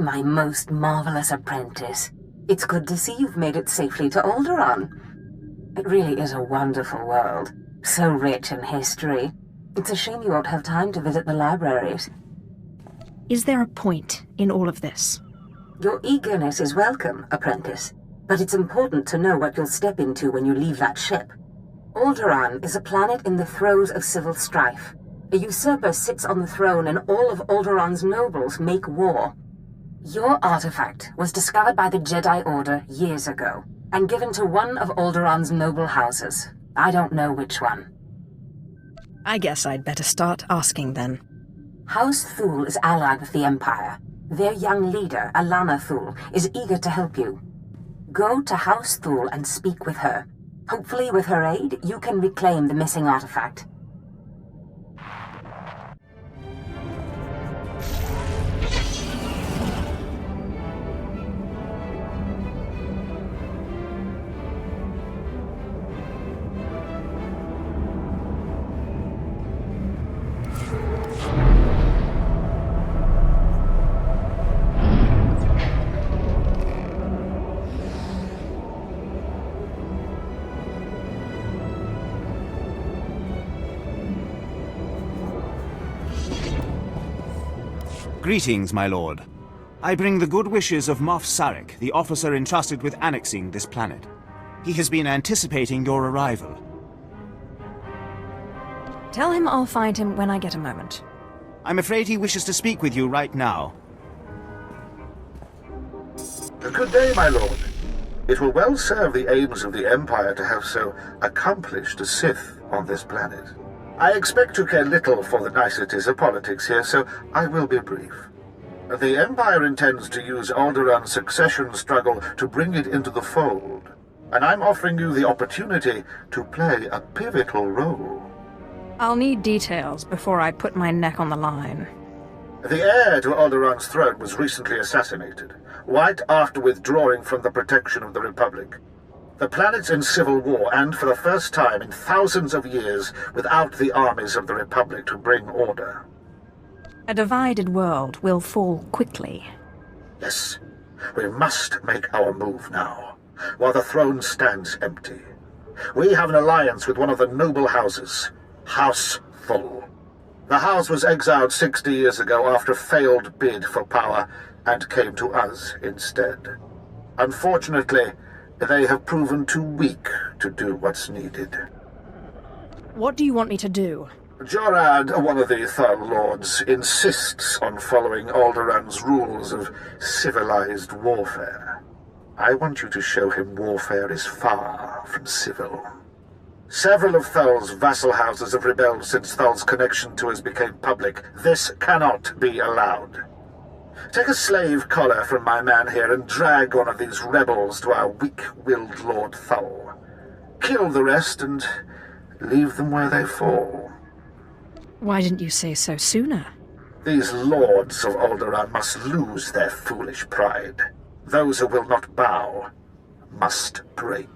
My most marvelous apprentice. It's good to see you've made it safely to Alderaan. It really is a wonderful world. So rich in history. It's a shame you won't have time to visit the libraries. Is there a point in all of this? Your eagerness is welcome, apprentice. But it's important to know what you'll step into when you leave that ship. Alderaan is a planet in the throes of civil strife. A usurper sits on the throne and all of Alderaan's nobles make war. Your artifact was discovered by the Jedi Order years ago, and given to one of Alderaan's noble houses. I don't know which one. I guess I'd better start asking then. House Thul is allied with the Empire. Their young leader, Alana Thul, is eager to help you. Go to House Thul and speak with her. Hopefully with her aid, you can reclaim the missing artifact. Greetings, my lord. I bring the good wishes of Moff Sarek, the officer entrusted with annexing this planet. He has been anticipating your arrival. Tell him I'll find him when I get a moment. I'm afraid he wishes to speak with you right now. Good day, my lord. It will well serve the aims of the Empire to have so accomplished a Sith on this planet. I expect to care little for the niceties of politics here, so I will be brief. The Empire intends to use Alderaan's succession struggle to bring it into the fold, and I'm offering you the opportunity to play a pivotal role. I'll need details before I put my neck on the line. The heir to Alderaan's throne was recently assassinated, right after withdrawing from the protection of the Republic. The planet's in civil war, and for the first time in thousands of years, without the armies of the Republic to bring order. A divided world will fall quickly. Yes, we must make our move now, while the throne stands empty. We have an alliance with one of the noble houses, House Thul. The house was exiled 60 years ago after a failed bid for power, and came to us instead. Unfortunately, they have proven too weak to do what's needed. What do you want me to do? Jorad, one of the Thul Lords, insists on following Alderaan's rules of civilized warfare. I want you to show him warfare is far from civil. Several of Thul's vassal houses have rebelled since Thul's connection to us became public. This cannot be allowed. Take a slave collar from my man here and drag one of these rebels to our weak-willed Lord Thul. Kill the rest and leave them where they fall. Why didn't you say so sooner? These lords of Alderaan must lose their foolish pride. Those who will not bow must break.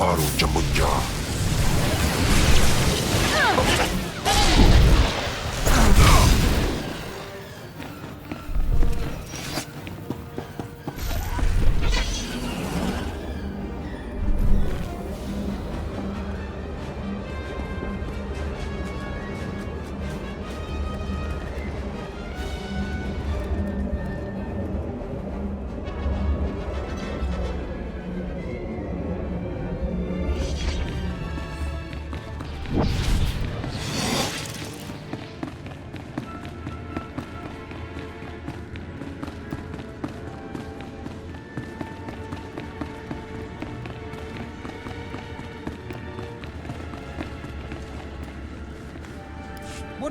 Baru Jamunja.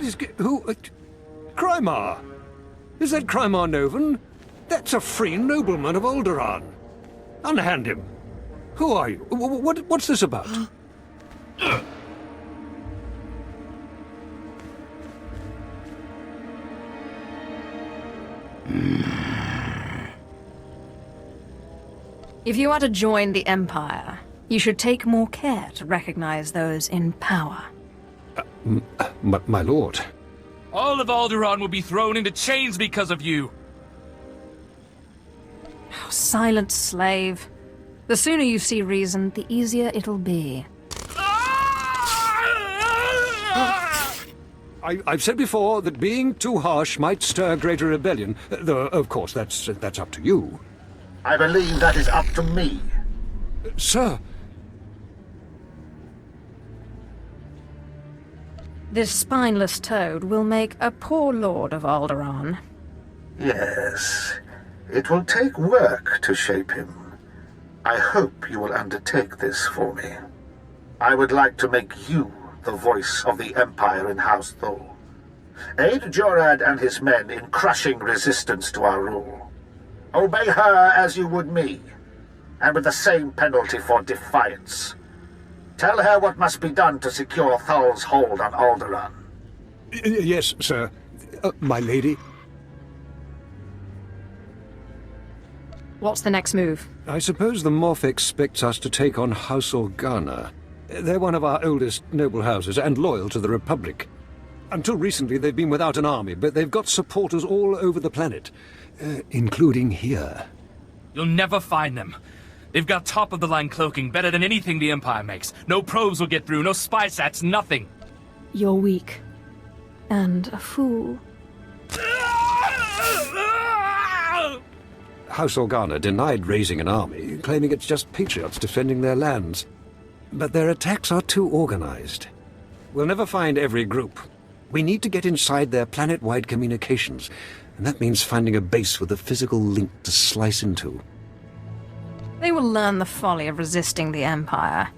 What is... who... Crymar? Is that Crymar Novan? That's a free nobleman of Alderaan. Unhand him. Who are you? What's this about? If you are to join the Empire, you should take more care to recognize those in power. My lord. All of Alderaan will be thrown into chains because of you! Oh, silent slave. The sooner you see reason, the easier it'll be. I've said before that being too harsh might stir greater rebellion, though, of course, that's up to you. I believe that is up to me. Sir. This spineless toad will make a poor lord of Alderaan. Yes. It will take work to shape him. I hope you will undertake this for me. I would like to make you the voice of the Empire in House Thul. Aid Jorad and his men in crushing resistance to our rule. Obey her as you would me, and with the same penalty for defiance. Tell her what must be done to secure Thul's hold on Alderaan. Yes, sir. My lady. What's the next move? I suppose the Moff expects us to take on House Organa. They're one of our oldest noble houses and loyal to the Republic. Until recently, they've been without an army, but they've got supporters all over the planet, including here. You'll never find them. They've got top-of-the-line cloaking better than anything the Empire makes. No probes will get through, no spy sats, nothing. You're weak. And a fool. House Organa denied raising an army, claiming it's just patriots defending their lands. But their attacks are too organized. We'll never find every group. We need to get inside their planet-wide communications, and that means finding a base with a physical link to slice into. They will learn the folly of resisting the Empire.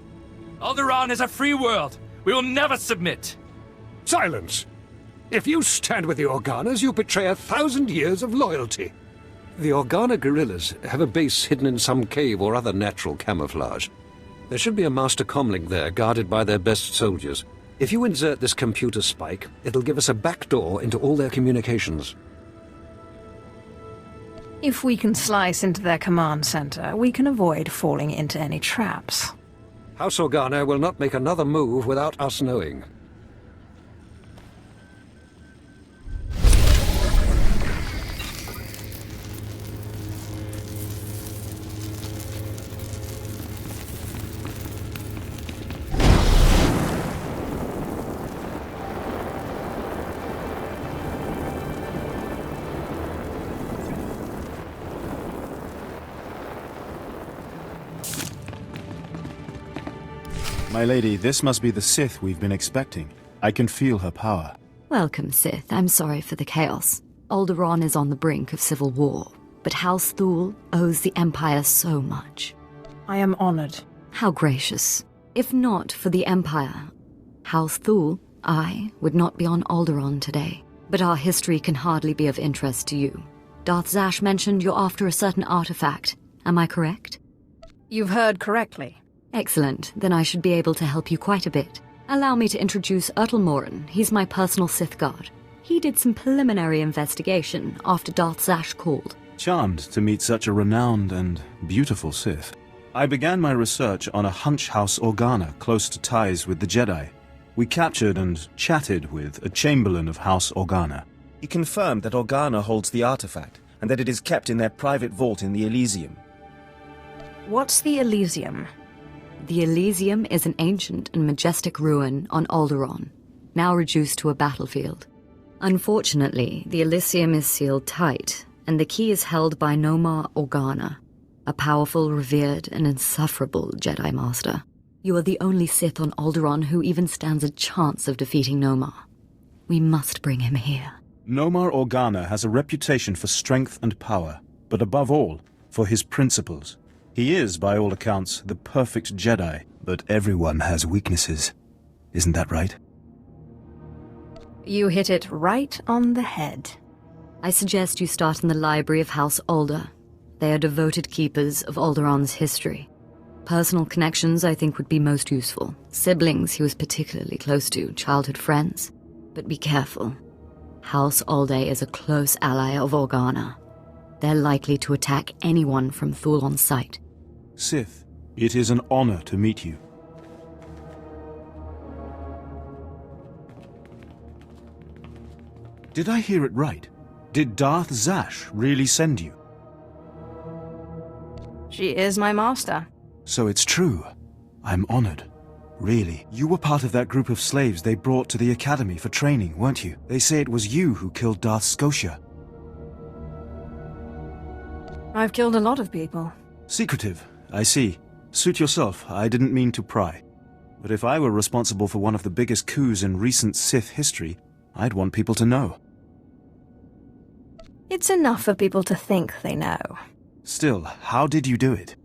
Alderaan is a free world. We will never submit. Silence! If you stand with the Organas, you betray 1,000 years of loyalty. The Organa guerrillas have a base hidden in some cave or other natural camouflage. There should be a master comlink there, guarded by their best soldiers. If you insert this computer spike, it'll give us a backdoor into all their communications. If we can slice into their command center, we can avoid falling into any traps. House Organa will not make another move without us knowing. My lady, this must be the Sith we've been expecting. I can feel her power. Welcome, Sith. I'm sorry for the chaos. Alderaan is on the brink of civil war, but House Thul owes the Empire so much. I am honored. How gracious. If not for the Empire, House Thul, I would not be on Alderaan today. But our history can hardly be of interest to you. Darth Zash mentioned you're after a certain artifact. Am I correct? You've heard correctly. Excellent. Then I should be able to help you quite a bit. Allow me to introduce Morin. He's my personal Sith guard. He did some preliminary investigation after Darth Zash called. Charmed to meet such a renowned and beautiful Sith. I began my research on a hunch House Organa close to ties with the Jedi. We captured and chatted with a Chamberlain of House Organa. He confirmed that Organa holds the artifact, and that it is kept in their private vault in the Elysium. What's the Elysium? The Elysium is an ancient and majestic ruin on Alderaan, now reduced to a battlefield. Unfortunately, the Elysium is sealed tight, and the key is held by Nomar Organa, a powerful, revered, and insufferable Jedi Master. You are the only Sith on Alderaan who even stands a chance of defeating Nomar. We must bring him here. Nomar Organa has a reputation for strength and power, but above all, for his principles. He is, by all accounts, the perfect Jedi, but everyone has weaknesses. Isn't that right? You hit it right on the head. I suggest you start in the library of House Ulgo. They are devoted keepers of Alderaan's history. Personal connections, I think, would be most useful. Siblings he was particularly close to, childhood friends. But be careful. House Ulgo is a close ally of Organa. They're likely to attack anyone from Thul on sight. Sith, it is an honor to meet you. Did I hear it right? Did Darth Zash really send you? She is my master. So it's true. I'm honored. Really. You were part of that group of slaves they brought to the academy for training, weren't you? They say it was you who killed Darth Scotia. I've killed a lot of people. Secretive, I see. Suit yourself, I didn't mean to pry. But if I were responsible for one of the biggest coups in recent Sith history, I'd want people to know. It's enough for people to think they know. Still, how did you do it?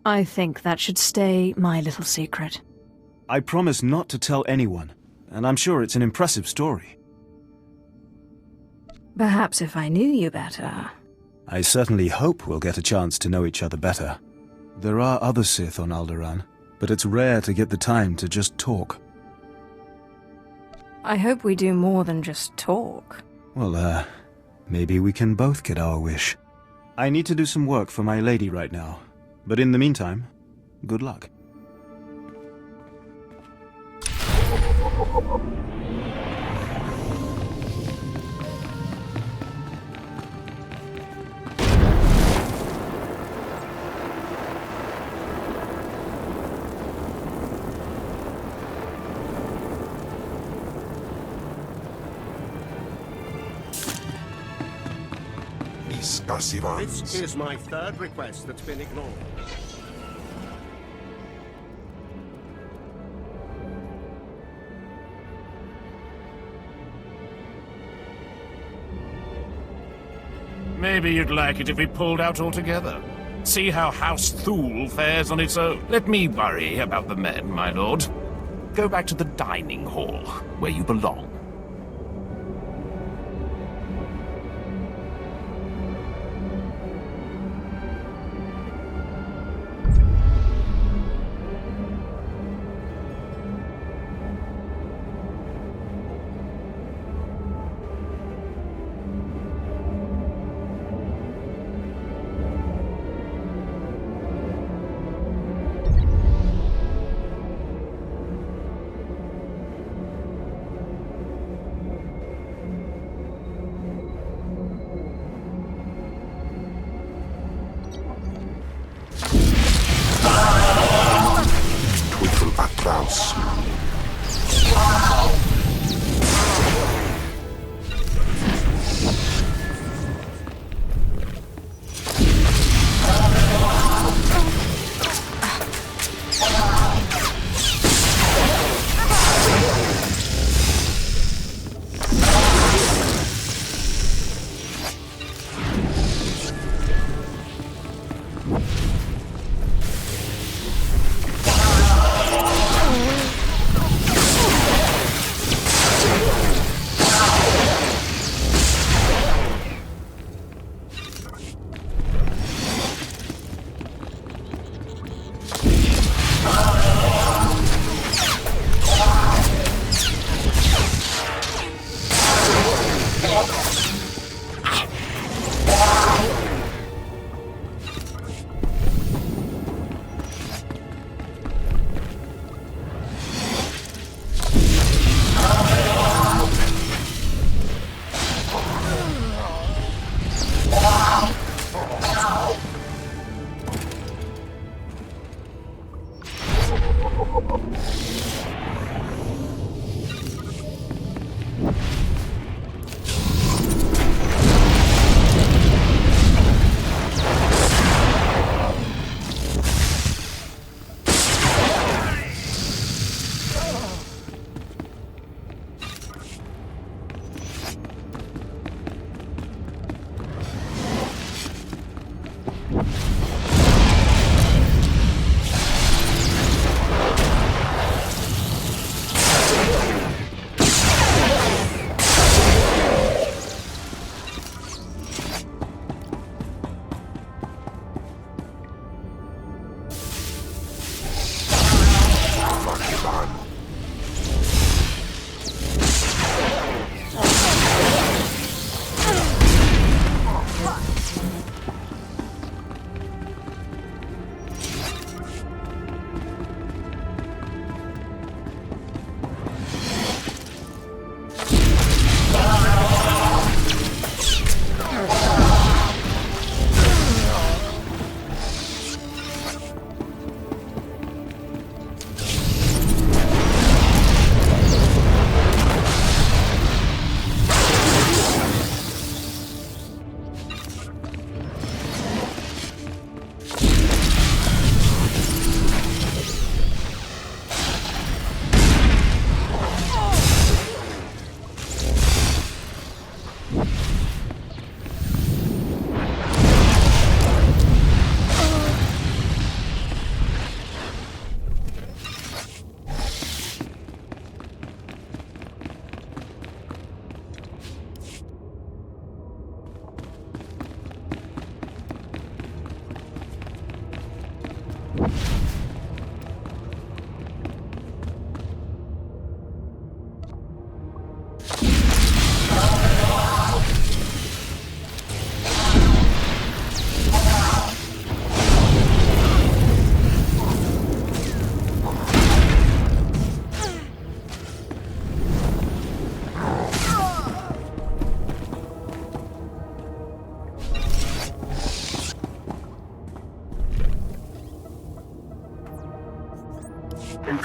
I think that should stay my little secret. I promise not to tell anyone, and I'm sure it's an impressive story. Perhaps if I knew you better. I certainly hope we'll get a chance to know each other better. There are other Sith on Alderaan, but it's rare to get the time to just talk. I hope we do more than just talk. Well, maybe we can both get our wish. I need to do some work for my lady right now, but in the meantime, good luck. This is my third request that's been ignored. Maybe you'd like it if we pulled out altogether. See how House Thul fares on its own. Let me worry about the men, my lord. Go back to the dining hall, where you belong.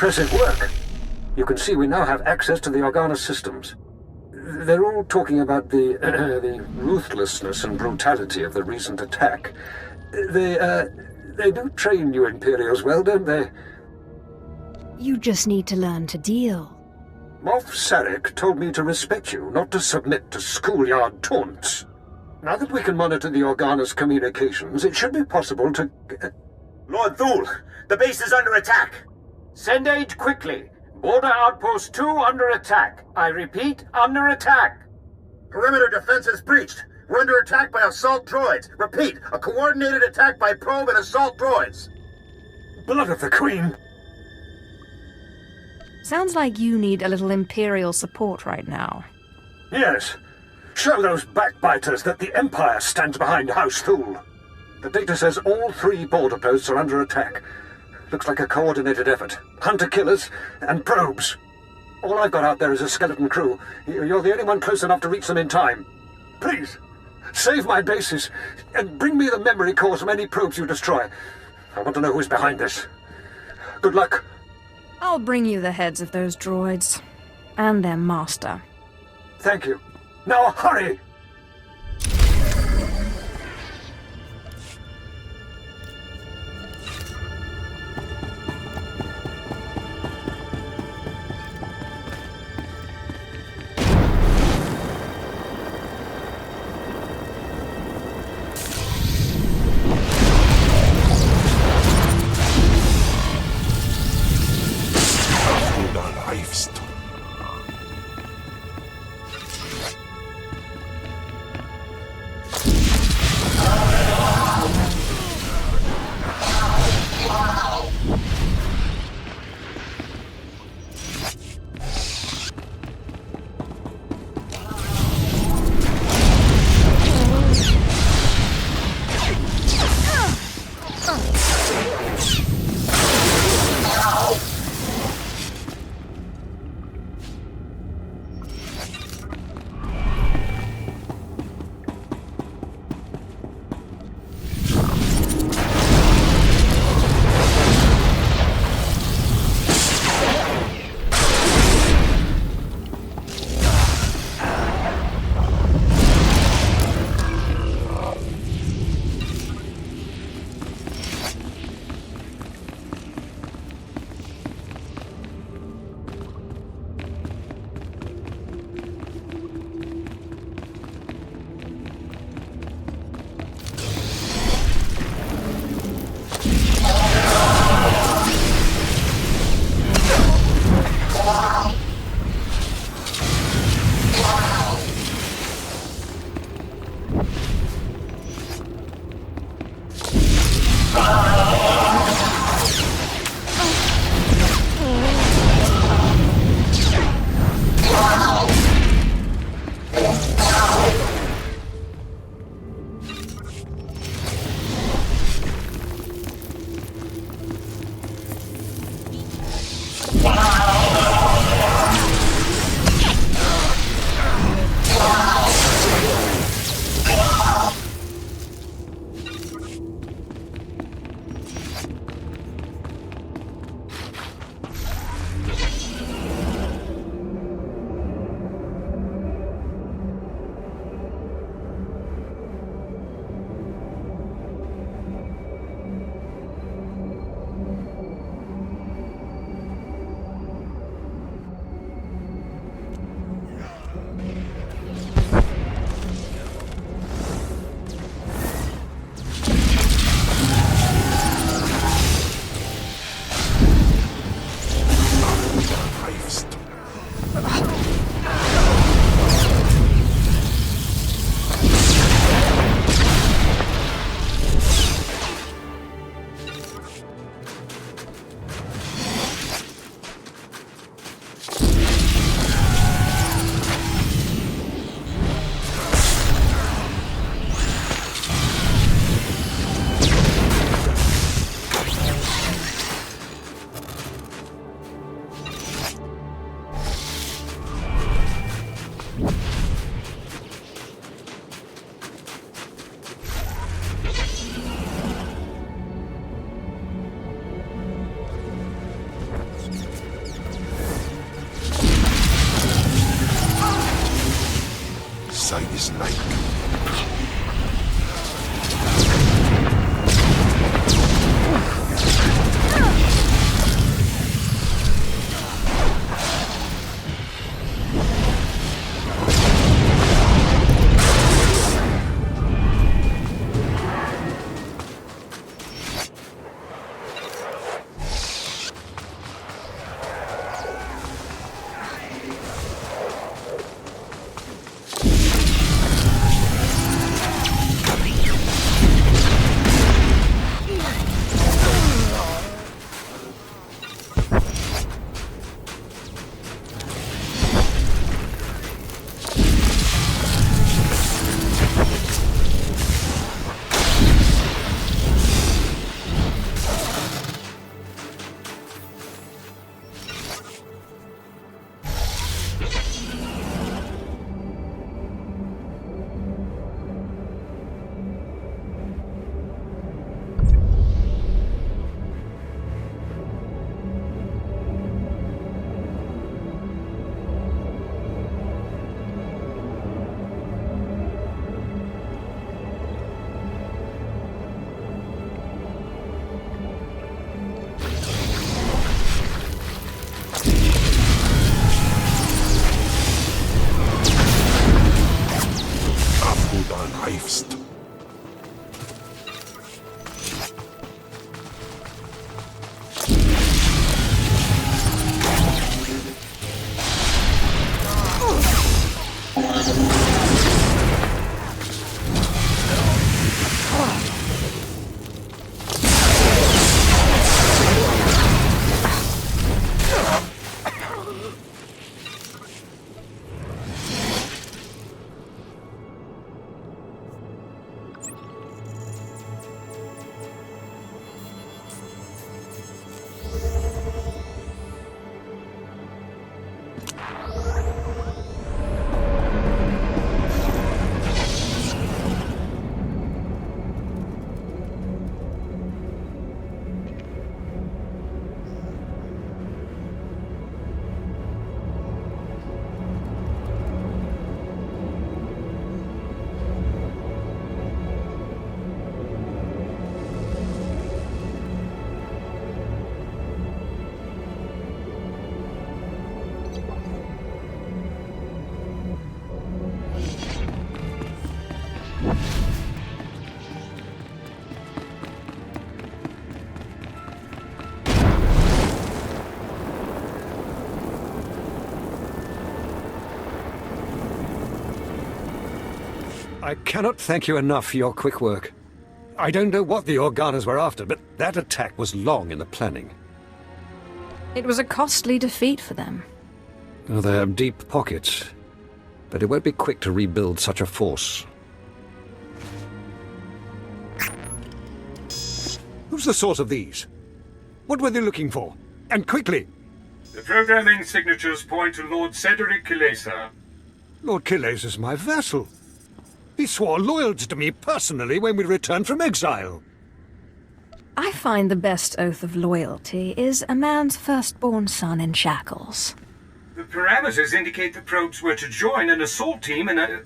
Impressive work. You can see we now have access to the Organa systems. They're all talking about the ruthlessness and brutality of the recent attack. They do train you Imperials well, don't they? You just need to learn to deal. Moff Sarek told me to respect you, not to submit to schoolyard taunts. Now that we can monitor the Organa's communications, it should be possible to... Lord Thul, the base is under attack. Send aid quickly. Border Outpost 2 under attack. I repeat, under attack. Perimeter defenses breached. We're under attack by assault droids. Repeat, a coordinated attack by probe and assault droids. Blood of the Queen. Sounds like you need a little Imperial support right now. Yes. Show those backbiters that the Empire stands behind House Thul. The data says all 3 border posts are under attack. Looks like a coordinated effort. Hunter-killers and probes. All I've got out there is a skeleton crew. You're the only one close enough to reach them in time. Please, save my bases, and bring me the memory cores from any probes you destroy. I want to know who's behind this. Good luck. I'll bring you the heads of those droids. And their master. Thank you. Now hurry! side is like. I cannot thank you enough for your quick work. I don't know what the Organas were after, but that attack was long in the planning. It was a costly defeat for them. Oh, they have deep pockets, but it won't be quick to rebuild such a force. Who's the source of these? What were they looking for? And quickly! The programming signatures point to Lord Cedric Kilesa. Lord Kilesa is my vassal. He swore loyalty to me personally when we returned from exile. I find the best oath of loyalty is a man's firstborn son in shackles. The parameters indicate the probes were to join an assault team in a...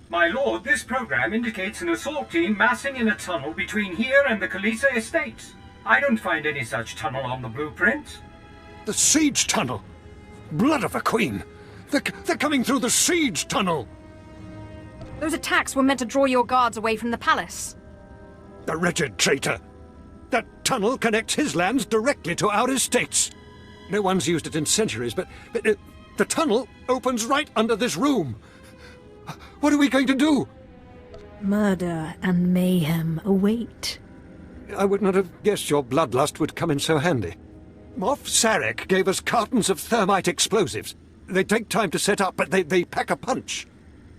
My lord, this program indicates an assault team massing in a tunnel between here and the Kilesa estates. I don't find any such tunnel on the blueprint. The siege tunnel! Blood of a queen! They're coming through the siege tunnel! Those attacks were meant to draw your guards away from the palace. The wretched traitor! That tunnel connects his lands directly to our estates. No one's used it in centuries, but the tunnel opens right under this room. What are we going to do? Murder and mayhem await. I would not have guessed your bloodlust would come in so handy. Moff Sarek gave us cartons of thermite explosives. They take time to set up, but they pack a punch.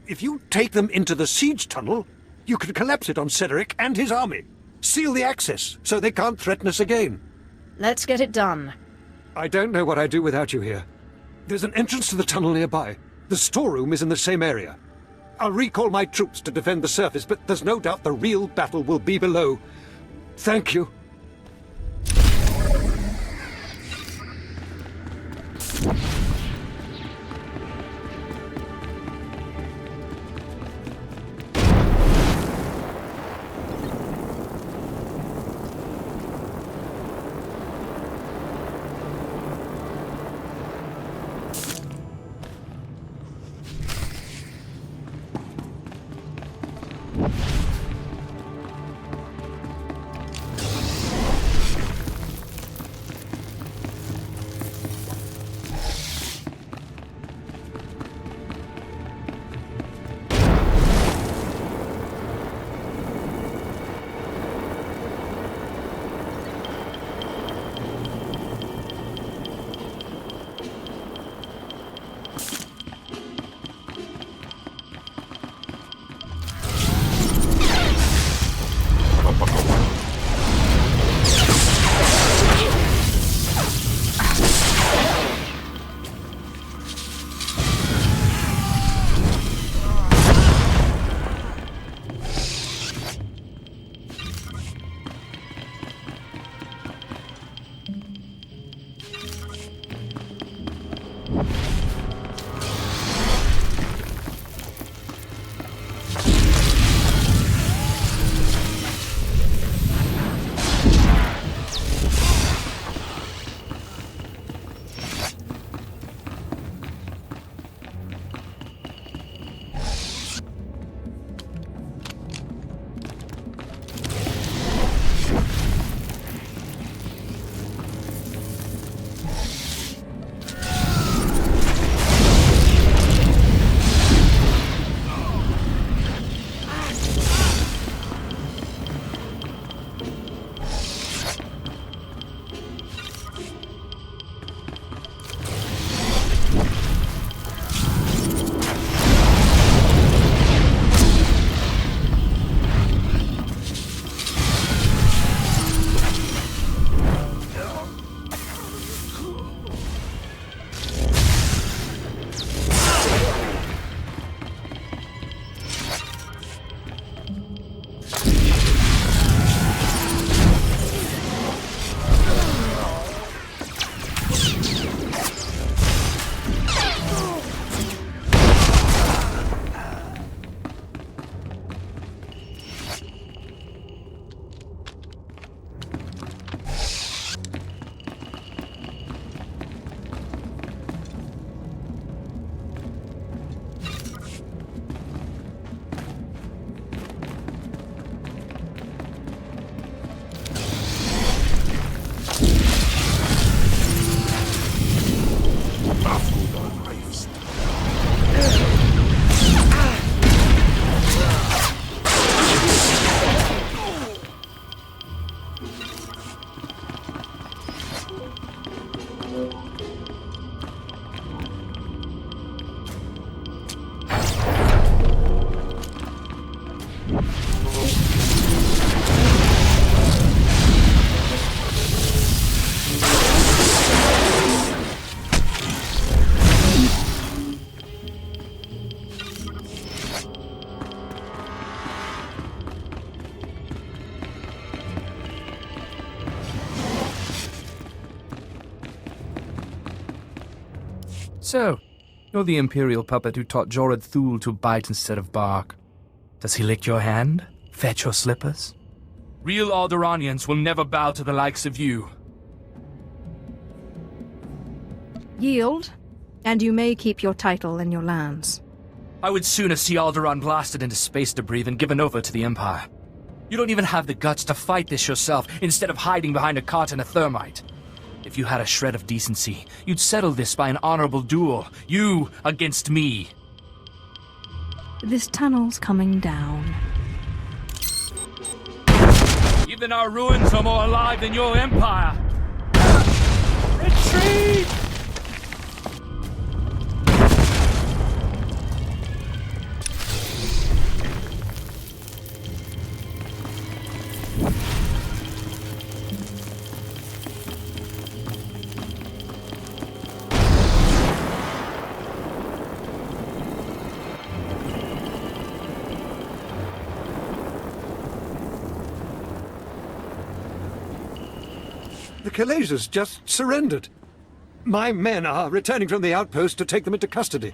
If you take them into the siege tunnel, you can collapse it on Cedric and his army. Seal the access, so they can't threaten us again. Let's get it done. I don't know what I'd do without you here. There's an entrance to the tunnel nearby. The storeroom is in the same area. I'll recall my troops to defend the surface, but there's no doubt the real battle will be below. Thank you. So, you're the Imperial puppet who taught House Thul to bite instead of bark. Does he lick your hand? Fetch your slippers? Real Alderaanians will never bow to the likes of you. Yield, and you may keep your title and your lands. I would sooner see Alderaan blasted into space debris than given over to the Empire. You don't even have the guts to fight this yourself, instead of hiding behind a cart and a thermite. If you had a shred of decency, you'd settle this by an honorable duel. You against me. This tunnel's coming down. Even our ruins are more alive than your empire. Retreat! The Kalasians just surrendered. My men are returning from the outpost to take them into custody.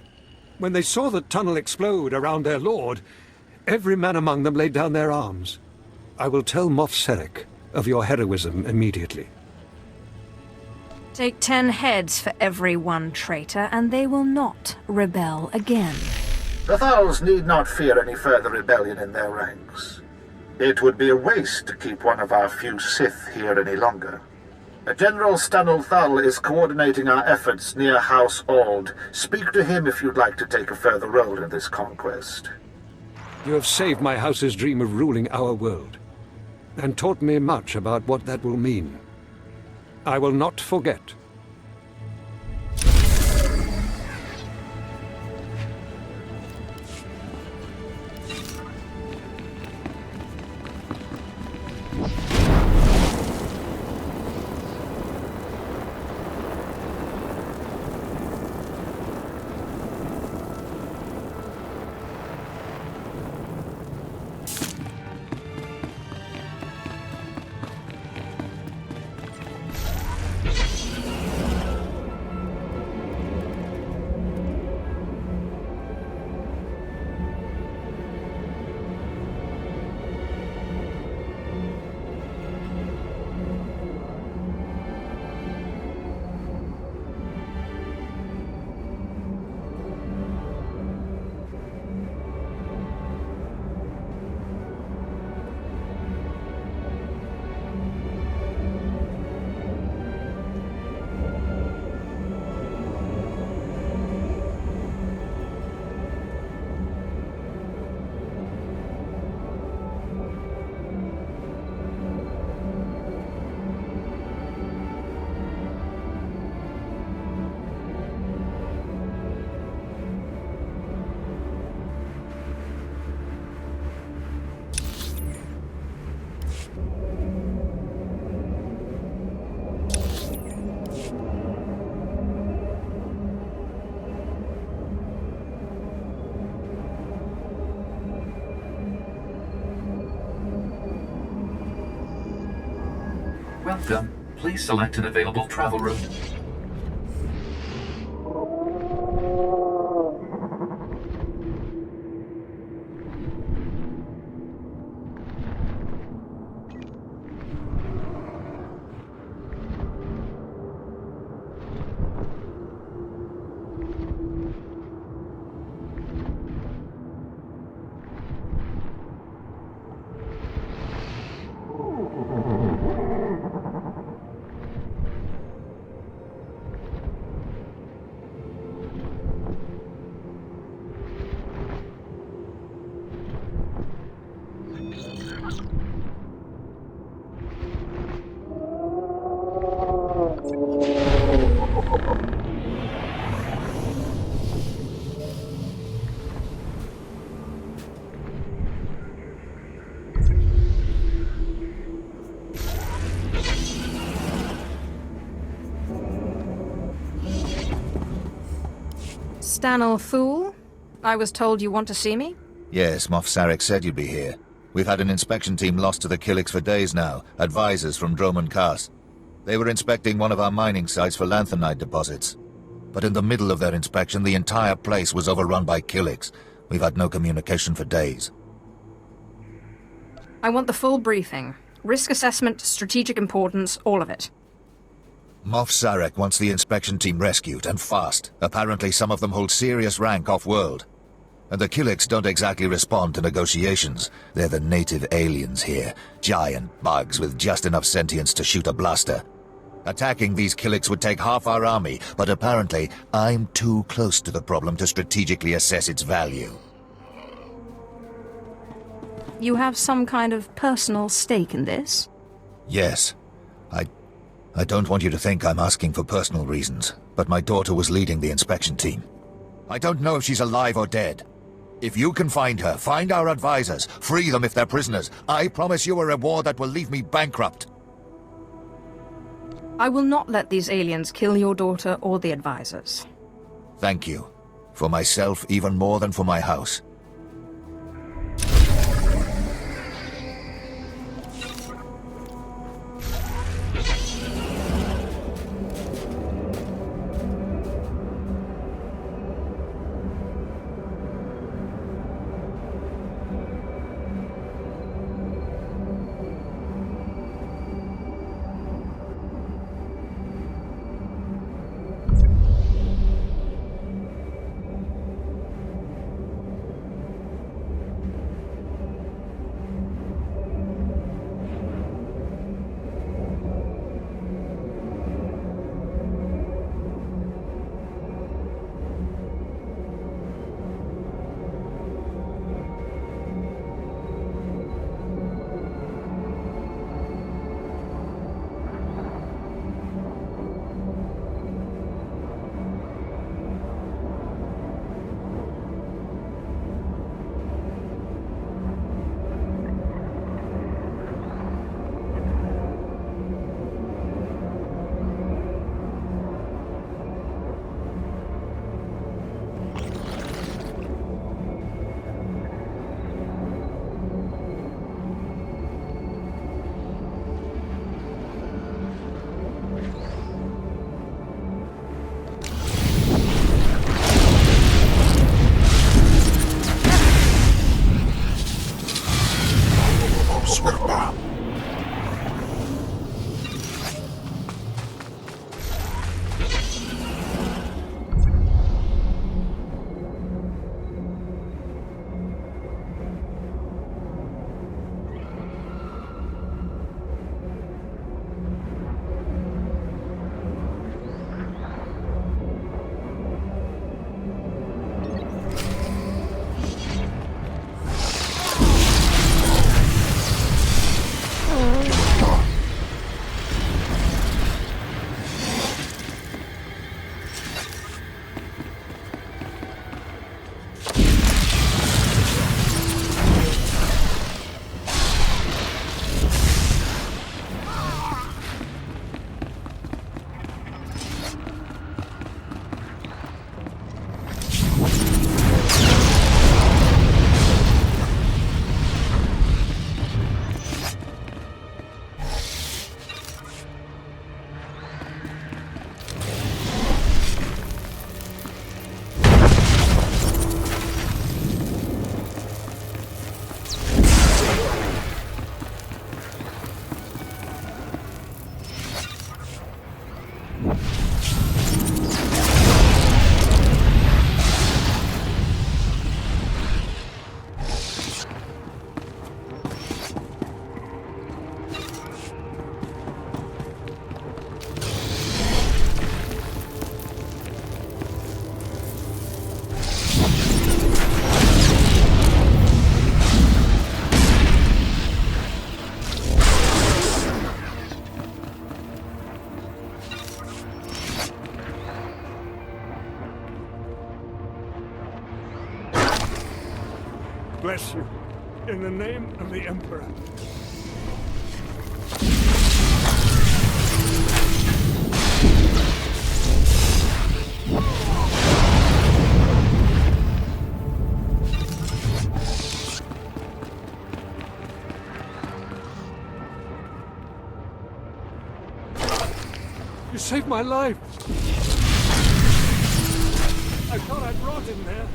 When they saw the tunnel explode around their lord, every man among them laid down their arms. I will tell Moff Sarek of your heroism immediately. Take 10 heads for every one traitor, and they will not rebel again. The Thuls need not fear any further rebellion in their ranks. It would be a waste to keep one of our few Sith here any longer. General Stanul Thul is coordinating our efforts near House Ald. Speak to him if you'd like to take a further role in this conquest. You have saved my house's dream of ruling our world, and taught me much about what that will mean. I will not forget. Welcome. Please select an available travel route. Stanul Thul? I was told you want to see me? Yes, Moff Sarek said you'd be here. We've had an inspection team lost to the Kiliks for days now, advisors from Droman Khas. They were inspecting one of our mining sites for lanthanide deposits. But in the middle of their inspection, the entire place was overrun by Kiliks. We've had no communication for days. I want the full briefing. Risk assessment, strategic importance, all of it. Moff Sarek wants the inspection team rescued, and fast. Apparently some of them hold serious rank off-world. And the Kiliks don't exactly respond to negotiations. They're the native aliens here. Giant bugs with just enough sentience to shoot a blaster. Attacking these Kiliks would take half our army, but apparently I'm too close to the problem to strategically assess its value. You have some kind of personal stake in this? Yes. I don't want you to think I'm asking for personal reasons, but my daughter was leading the inspection team. I don't know if she's alive or dead. If you can find her, find our advisors, free them if they're prisoners. I promise you a reward that will leave me bankrupt. I will not let these aliens kill your daughter or the advisors. Thank you. For myself, even more than for my house. Bless you, in the name of the Emperor. You saved my life. I thought I'd rot in there.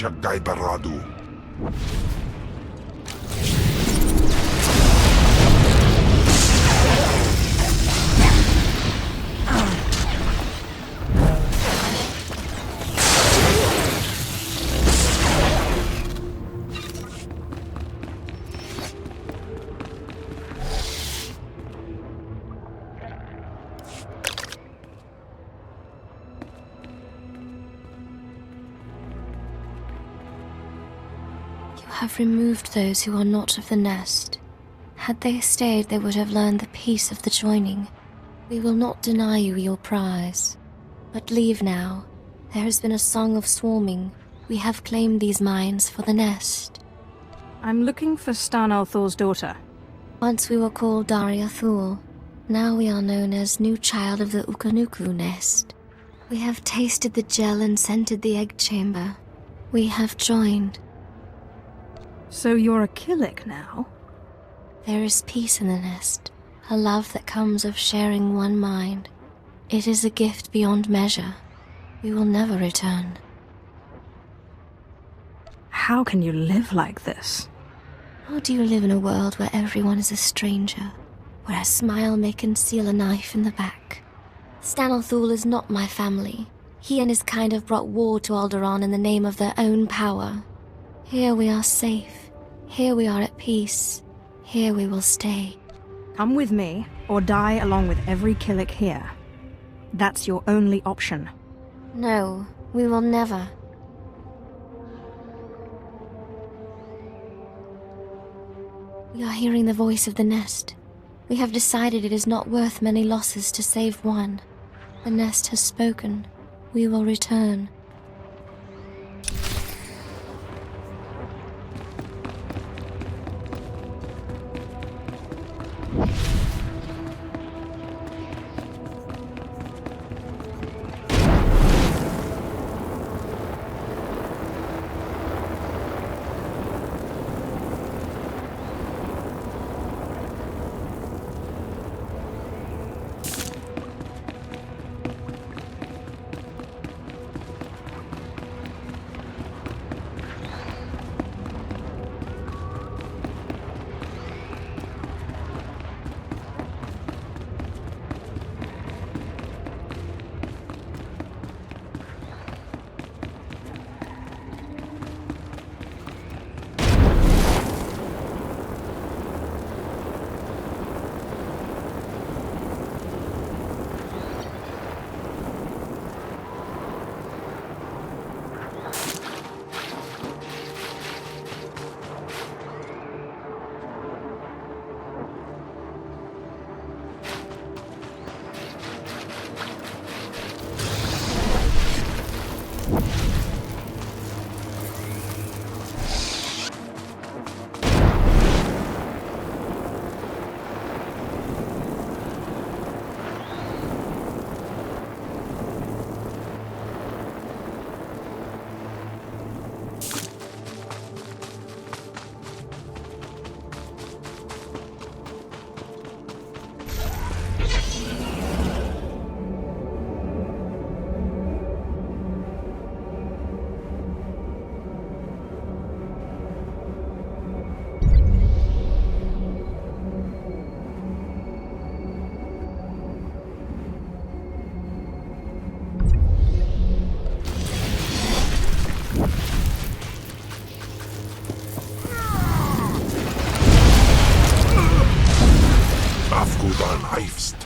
Jagdai Baradu. Have removed those who are not of the nest. Had they stayed, they would have learned the peace of the joining. We will not deny you your prize. But leave now. There has been a song of swarming. We have claimed these mines for the nest. I'm looking for Thul's daughter. Once we were called Daria Thul. Now we are known as new child of the Ukanuku nest. We have tasted the gel and scented the egg chamber. We have joined. So you're a Kilik now? There is peace in the nest, a love that comes of sharing one mind. It is a gift beyond measure. We will never return. How can you live like this? How do you live in a world where everyone is a stranger, where a smile may conceal a knife in the back? Thul is not my family. He and his kind have brought war to Alderaan in the name of their own power. Here we are safe. Here we are at peace. Here we will stay. Come with me, or die along with every Kilik here. That's your only option. No, we will never. We are hearing the voice of the nest. We have decided it is not worth many losses to save one. The nest has spoken. We will return. Heifst.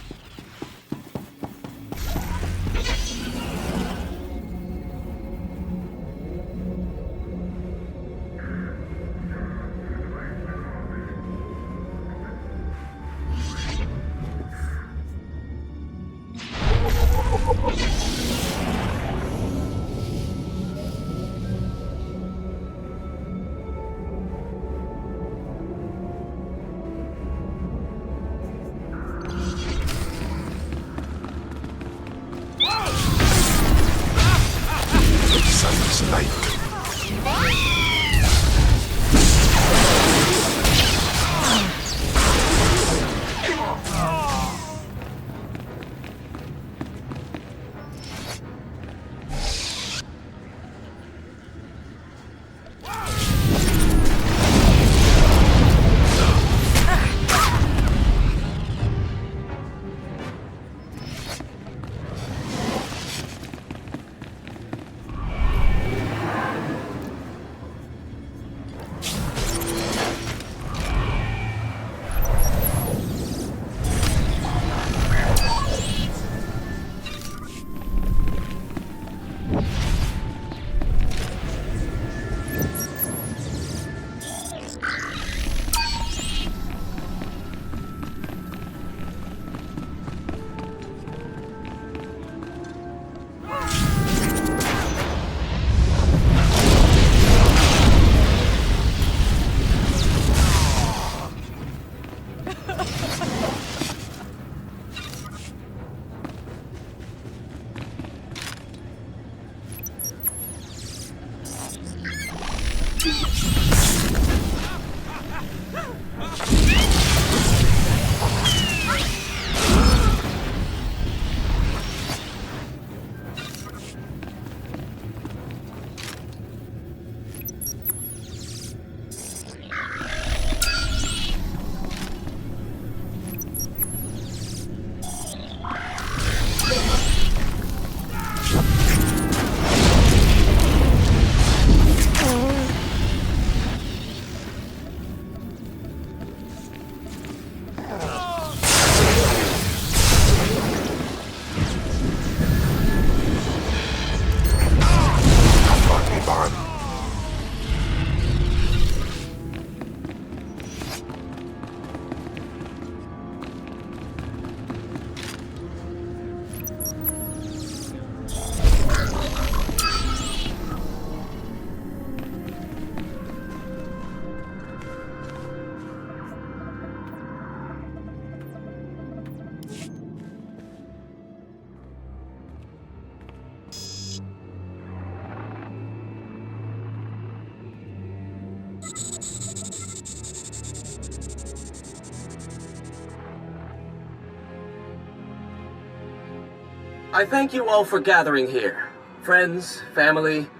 I thank you all for gathering here. Friends, family,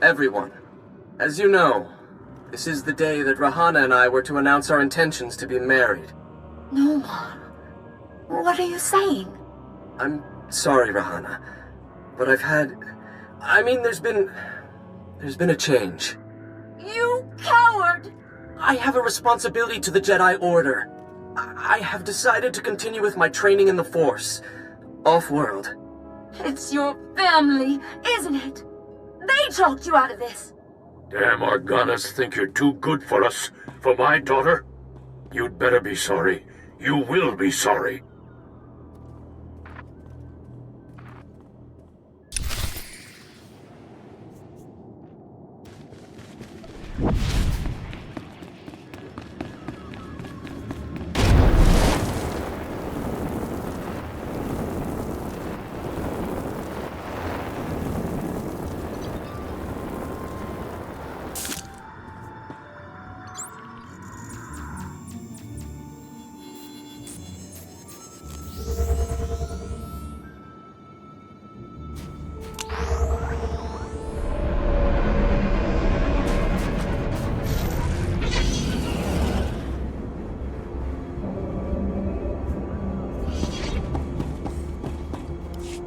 everyone. As you know, this is the day that Rahana and I were to announce our intentions to be married. No, Mom. What are you saying? I'm sorry, Rahana, but there's been a change. You coward! I have a responsibility to the Jedi Order. I have decided to continue with my training in the Force, off-world. It's your family, isn't it? They talked you out of this. Damn Organas think you're too good for us, for my daughter? You'd better be sorry. You will be sorry.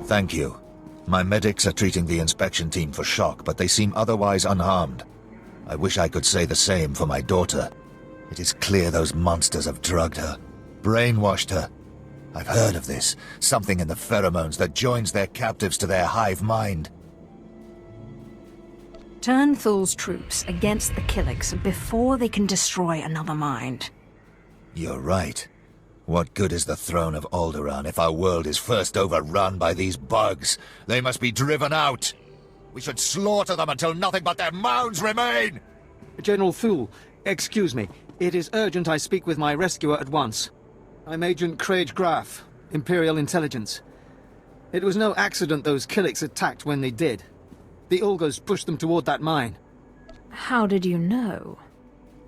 Thank you. My medics are treating the inspection team for shock, but they seem otherwise unharmed. I wish I could say the same for my daughter. It is clear those monsters have drugged her, brainwashed her. I've heard of this. Something in the pheromones that joins their captives to their hive mind. Turn Thul's troops against the Kiliks before they can destroy another mind. You're right. What good is the throne of Alderaan if our world is first overrun by these bugs? They must be driven out. We should slaughter them until nothing but their mounds remain! General Thul, excuse me. It is urgent I speak with my rescuer at once. I'm Agent Craig Graff, Imperial Intelligence. It was no accident those Kiliks attacked when they did. The Ulgos pushed them toward that mine. How did you know?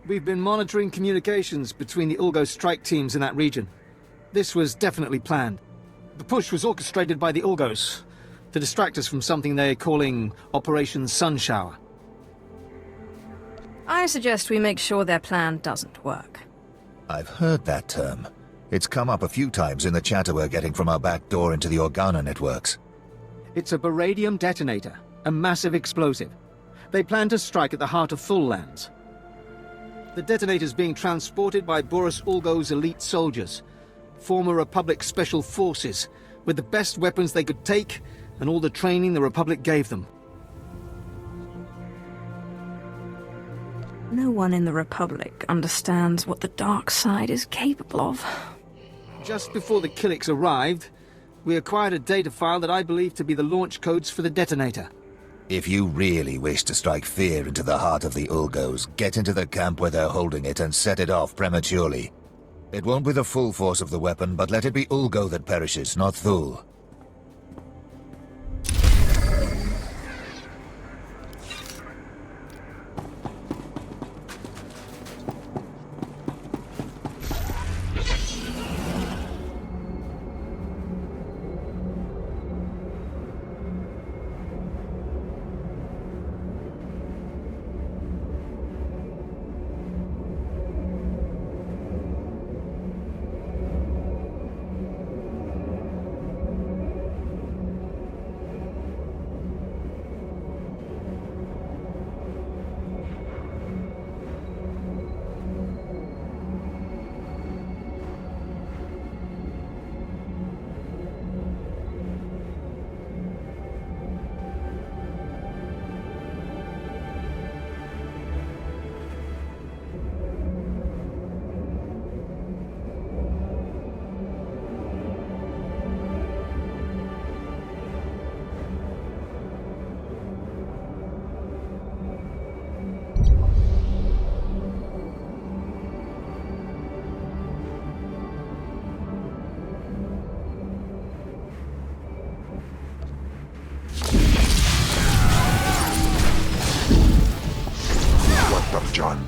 We've been monitoring communications between the Ulgo strike teams in that region. This was definitely planned. The push was orchestrated by the Ulgos to distract us from something they're calling Operation Sunshower. I suggest we make sure their plan doesn't work. I've heard that term. It's come up a few times in the chatter we're getting from our back door into the Organa networks. It's a baradium detonator, a massive explosive. They plan to strike at the heart of Thul lands. The detonator's being transported by Boris Ulgo's elite soldiers, former Republic Special Forces, with the best weapons they could take and all the training the Republic gave them. No one in the Republic understands what the dark side is capable of. Just before the Kiliks arrived, we acquired a data file that I believe to be the launch codes for the detonator. If you really wish to strike fear into the heart of the Ulgos, get into the camp where they're holding it and set it off prematurely. It won't be the full force of the weapon, but let it be Ulgo that perishes, not Thul. John.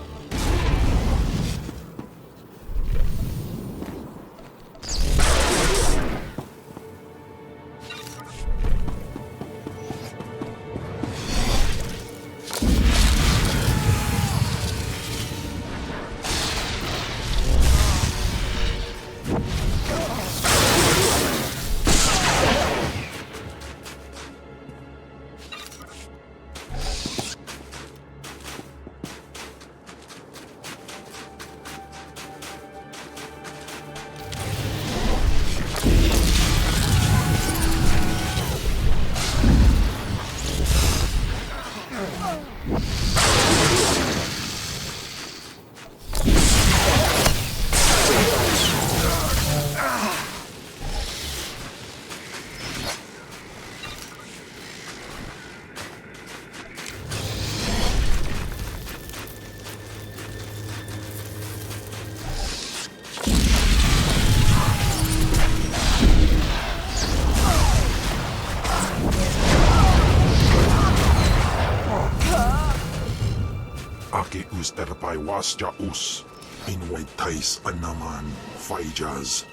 Terpai wasja us, inway tais anaman, faijas.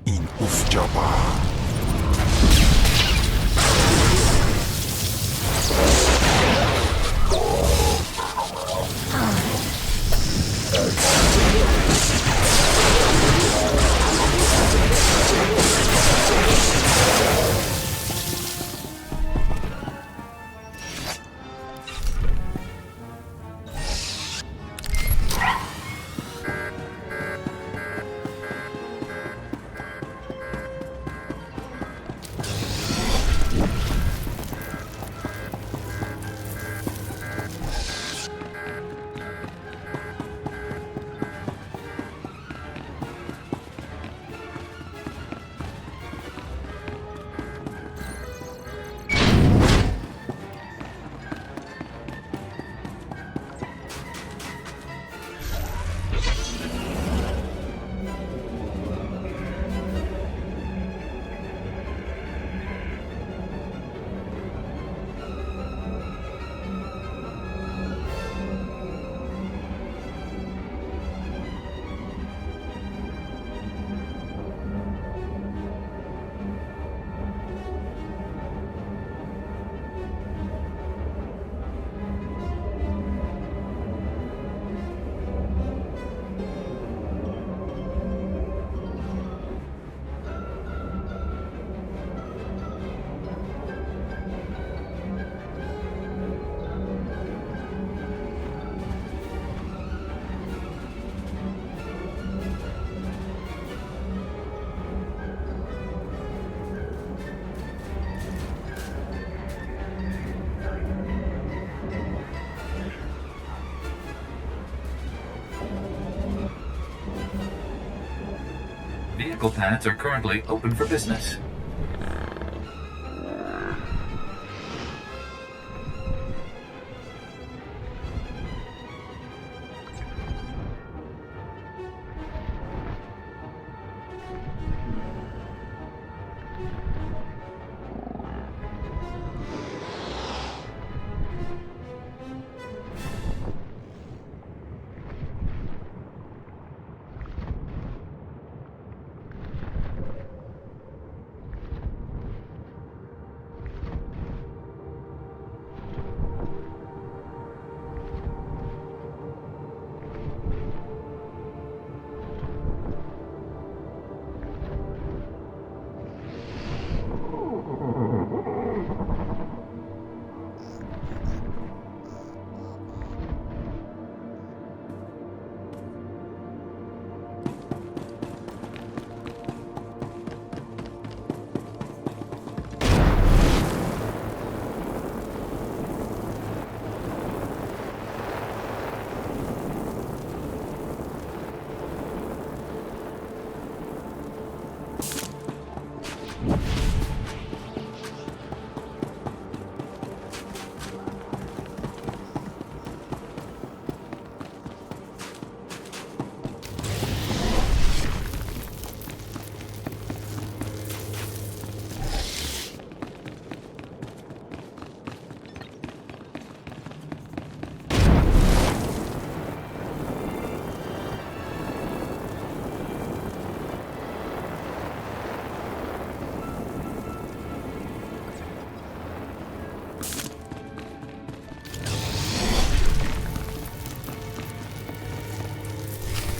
in Ufjaba. Vehicle paths are currently open for business.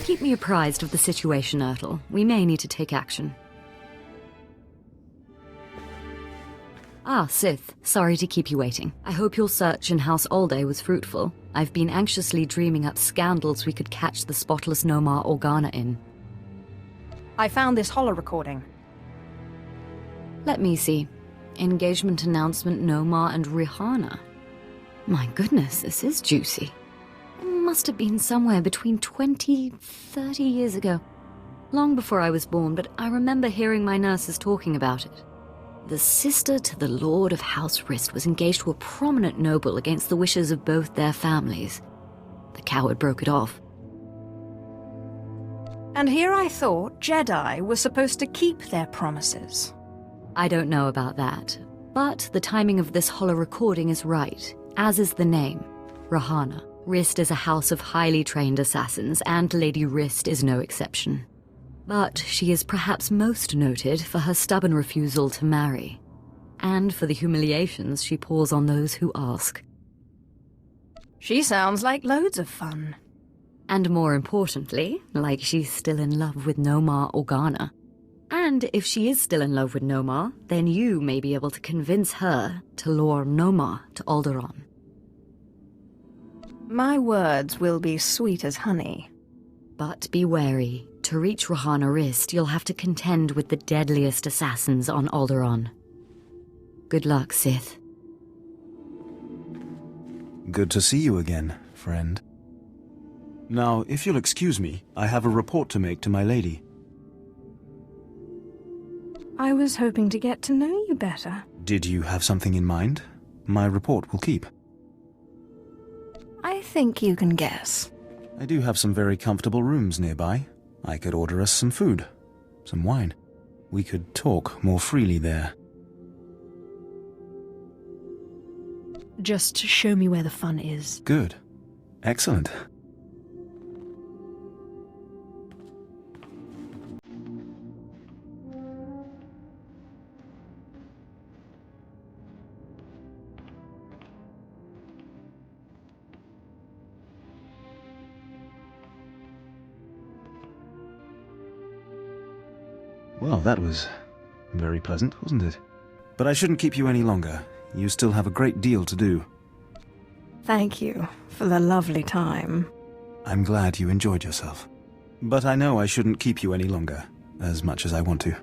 Keep me apprised of the situation, Ertl. We may need to take action. Ah, Sith. Sorry to keep you waiting. I hope your search in House Ulgo was fruitful. I've been anxiously dreaming up scandals we could catch the spotless Nomar Organa in. I found this holo-recording. Let me see. Engagement announcement Nomar and Rihanna. My goodness, this is juicy. It must have been somewhere between 20-30 years ago. Long before I was born, but I remember hearing my nurses talking about it. The sister to the Lord of House Rist was engaged to a prominent noble against the wishes of both their families. The coward broke it off. And here I thought Jedi were supposed to keep their promises. I don't know about that, but the timing of this holo-recording is right, as is the name, Rihanna. Rist is a house of highly trained assassins, and Lady Rist is no exception. But she is perhaps most noted for her stubborn refusal to marry, and for the humiliations she pours on those who ask. She sounds like loads of fun. And more importantly, like she's still in love with Nomar Organa. And if she is still in love with Nomar, then you may be able to convince her to lure Nomar to Alderaan. My words will be sweet as honey. But be wary. To reach Rahana Rist, you'll have to contend with the deadliest assassins on Alderaan. Good luck, Sith. Good to see you again, friend. Now, if you'll excuse me, I have a report to make to my lady. I was hoping to get to know you better. Did you have something in mind? My report will keep. I think you can guess. I do have some very comfortable rooms nearby. I could order us some food, some wine. We could talk more freely there. Just show me where the fun is. Good. Excellent. Well, that was very pleasant, wasn't it? But I shouldn't keep you any longer. You still have a great deal to do. Thank you for the lovely time. I'm glad you enjoyed yourself. But I know I shouldn't keep you any longer, as much as I want to.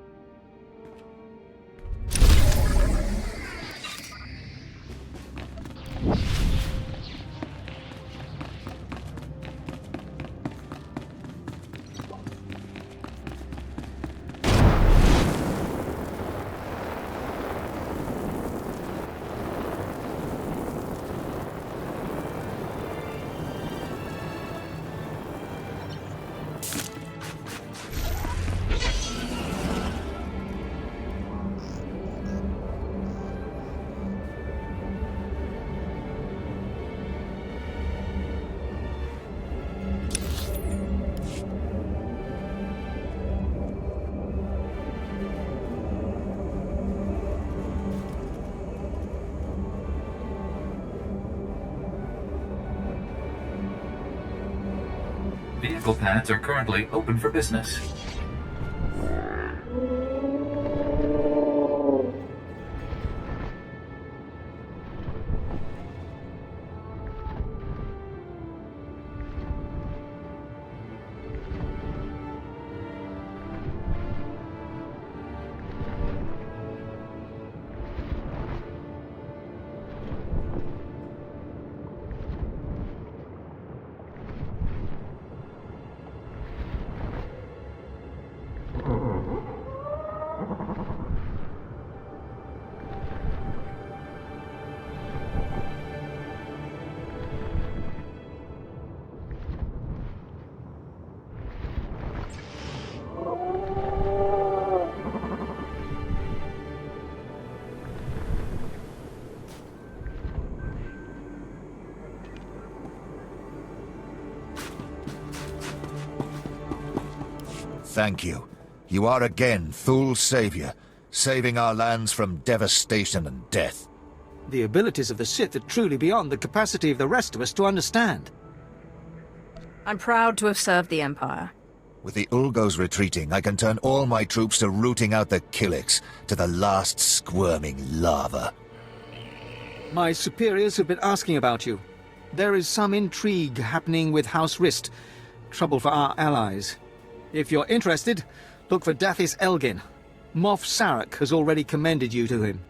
Vehicle pads are currently open for business. Thank you. You are again Thul's savior, saving our lands from devastation and death. The abilities of the Sith are truly beyond the capacity of the rest of us to understand. I'm proud to have served the Empire. With the Ulgos retreating, I can turn all my troops to rooting out the Kiliks, to the last squirming lava. My superiors have been asking about you. There is some intrigue happening with House Rist. Trouble for our allies. If you're interested, look for Dathis Elgin. Moff Sarek has already commended you to him.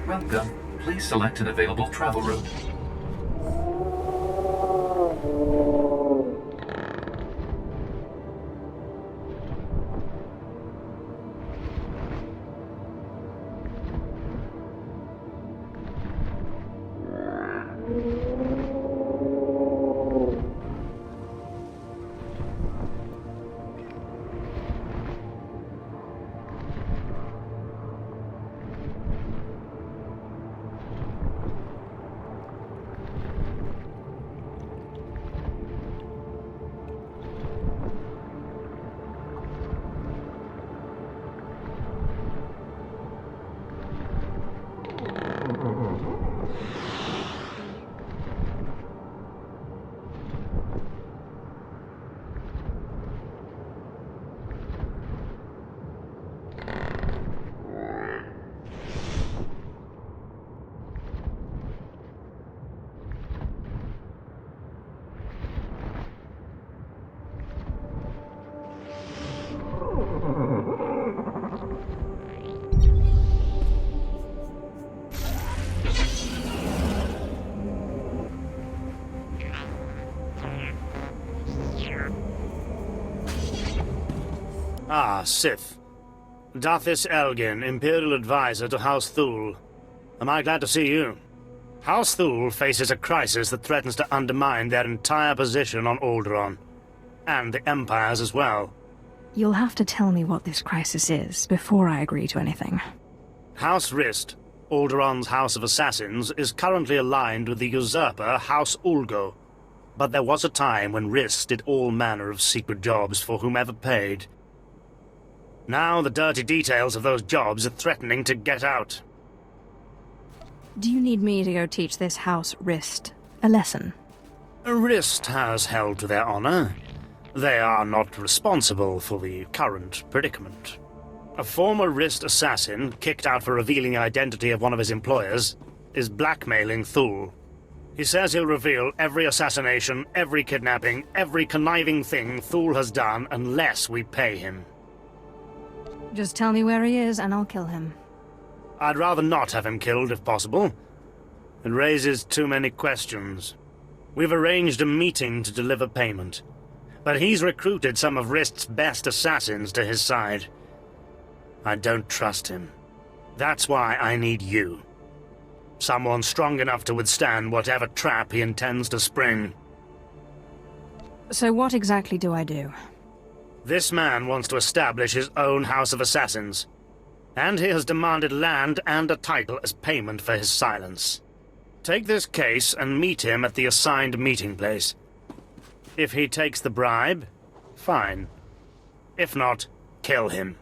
Welcome. Please select an available travel route. Ah, Sith. Dathis Elgin, Imperial Advisor to House Thul. Am I glad to see you? House Thul faces a crisis that threatens to undermine their entire position on Alderaan. And the Empire's as well. You'll have to tell me what this crisis is before I agree to anything. House Rist, Alderaan's House of Assassins, is currently aligned with the usurper House Ulgo. But there was a time when Rist did all manner of secret jobs for whomever paid. Now the dirty details of those jobs are threatening to get out. Do you need me to go teach this House Rist a lesson? Rist has held to their honor. They are not responsible for the current predicament. A former Rist assassin, kicked out for revealing the identity of one of his employers, is blackmailing Thul. He says he'll reveal every assassination, every kidnapping, every conniving thing Thul has done unless we pay him. Just tell me where he is and I'll kill him. I'd rather not have him killed if possible. It raises too many questions. We've arranged a meeting to deliver payment, but he's recruited some of Rist's best assassins to his side. I don't trust him. That's why I need you. Someone strong enough to withstand whatever trap he intends to spring. So what exactly do I do? This man wants to establish his own House of Assassins, and he has demanded land and a title as payment for his silence. Take this case and meet him at the assigned meeting place. If he takes the bribe, fine. If not, kill him.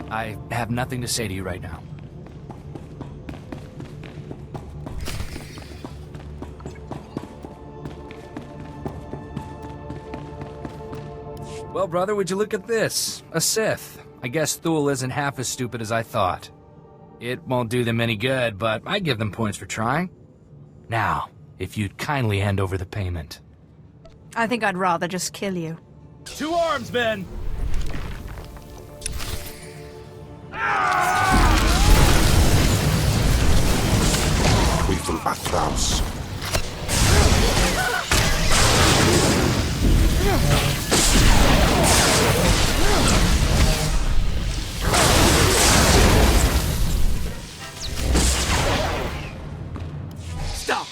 I have nothing to say to you right now. Well, brother, would you look at this? A Sith. I guess Thul isn't half as stupid as I thought. It won't do them any good, but I give them points for trying. Now, if you'd kindly hand over the payment. I think I'd rather just kill you. To arms, men! Lethal Athraus. Stop!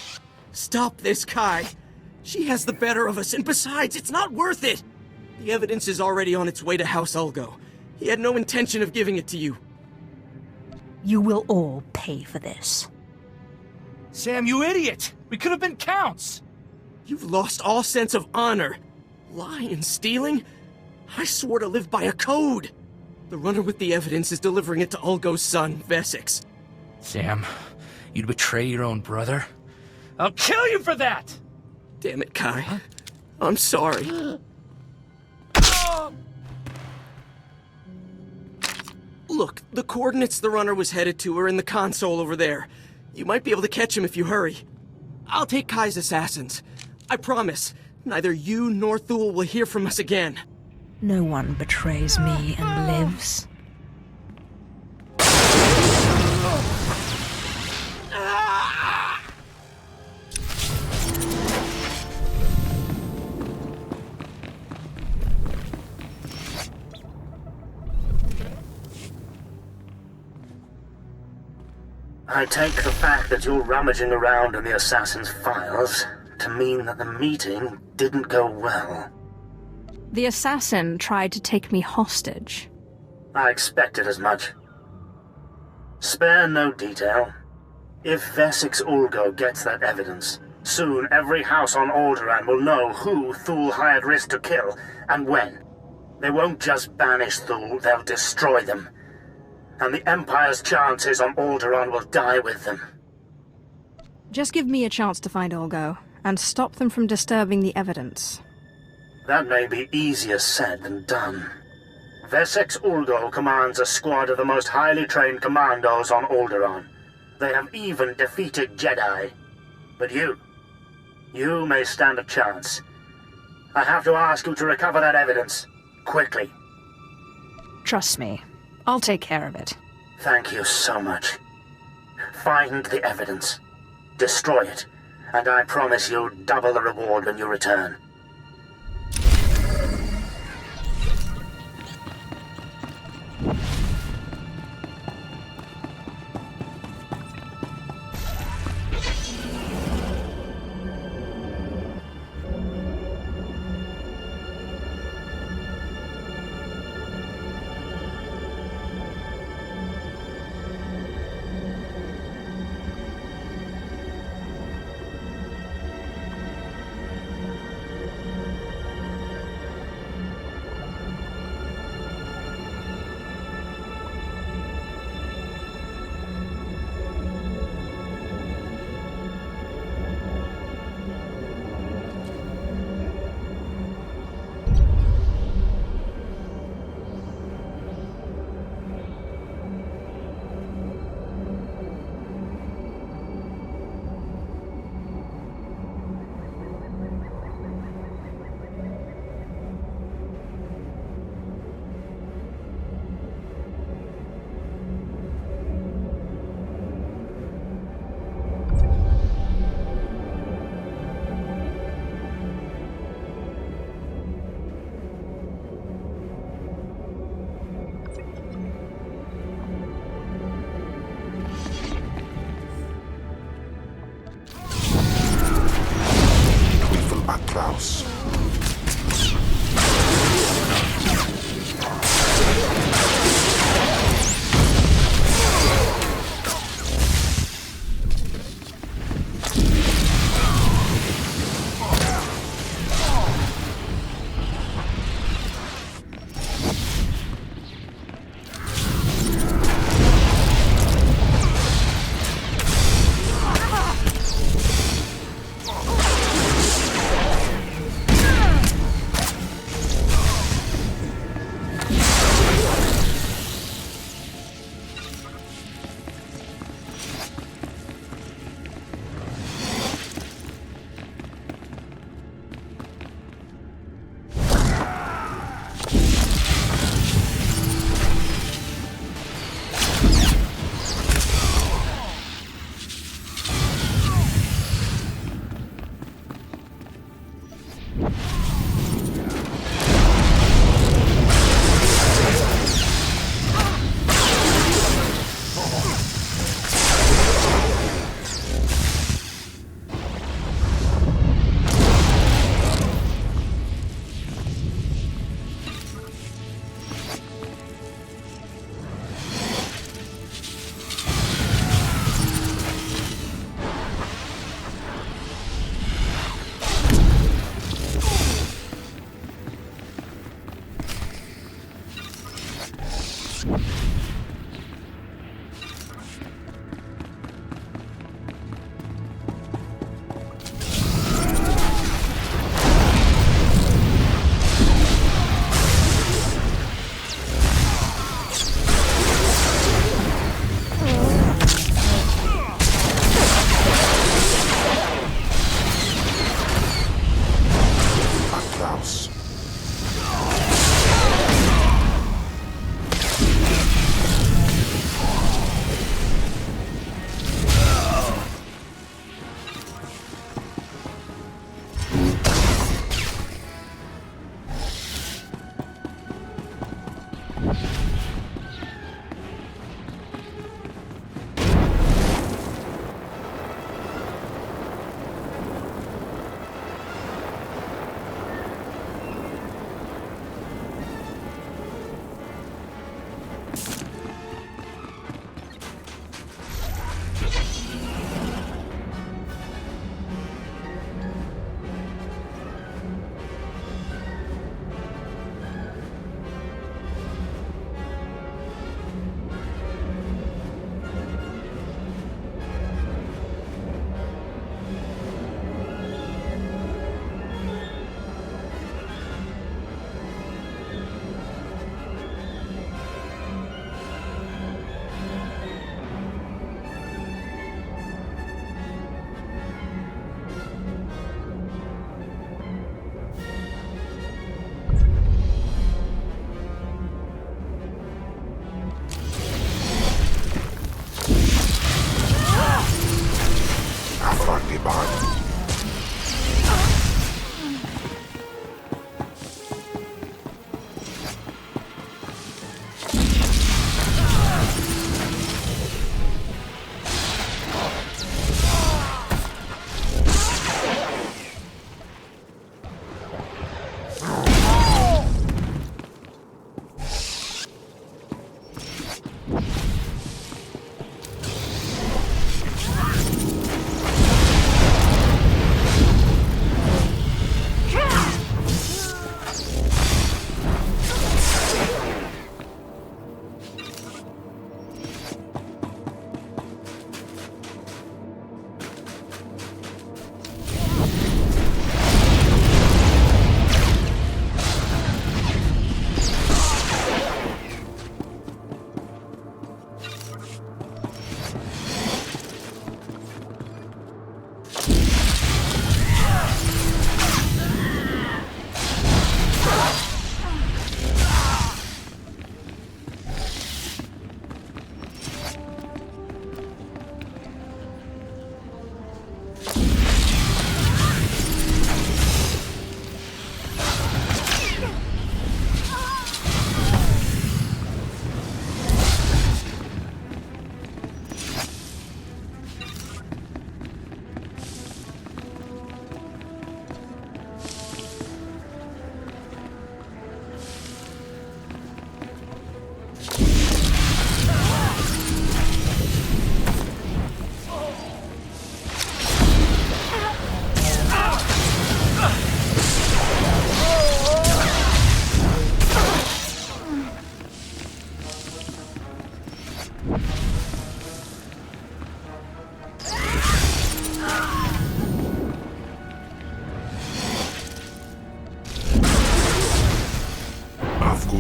Stop this, Kai! She has the better of us, and besides, it's not worth it! The evidence is already on its way to House Ulgo. He had no intention of giving it to you. You will all pay for this. Sam, you idiot! We could have been counts! You've lost all sense of honor. Lying and stealing? I swore to live by a code. The runner with the evidence is delivering it to Ulgo's son, Vesix. Sam, you'd betray your own brother? I'll kill you for that! Damn it, Kai. Huh? I'm sorry. Look, the coordinates the runner was headed to are in the console over there. You might be able to catch him if you hurry. I'll take Kai's assassins. I promise, neither you nor Thul will hear from us again. No one betrays me and lives. I take the fact that you're rummaging around in the assassin's files to mean that the meeting didn't go well. The assassin tried to take me hostage. I expected as much. Spare no detail. If Vessix Ulgo gets that evidence, soon every house on Alderaan will know who Thul hired Risk to kill, and when. They won't just banish Thul, they'll destroy them. And the Empire's chances on Alderaan will die with them. Just give me a chance to find Ulgo, and stop them from disturbing the evidence. That may be easier said than done. Vessix Ulgo commands a squad of the most highly trained commandos on Alderaan. They have even defeated Jedi. But you may stand a chance. I have to ask you to recover that evidence, quickly. Trust me, I'll take care of it. Thank you so much. Find the evidence, destroy it, and I promise you double the reward when you return.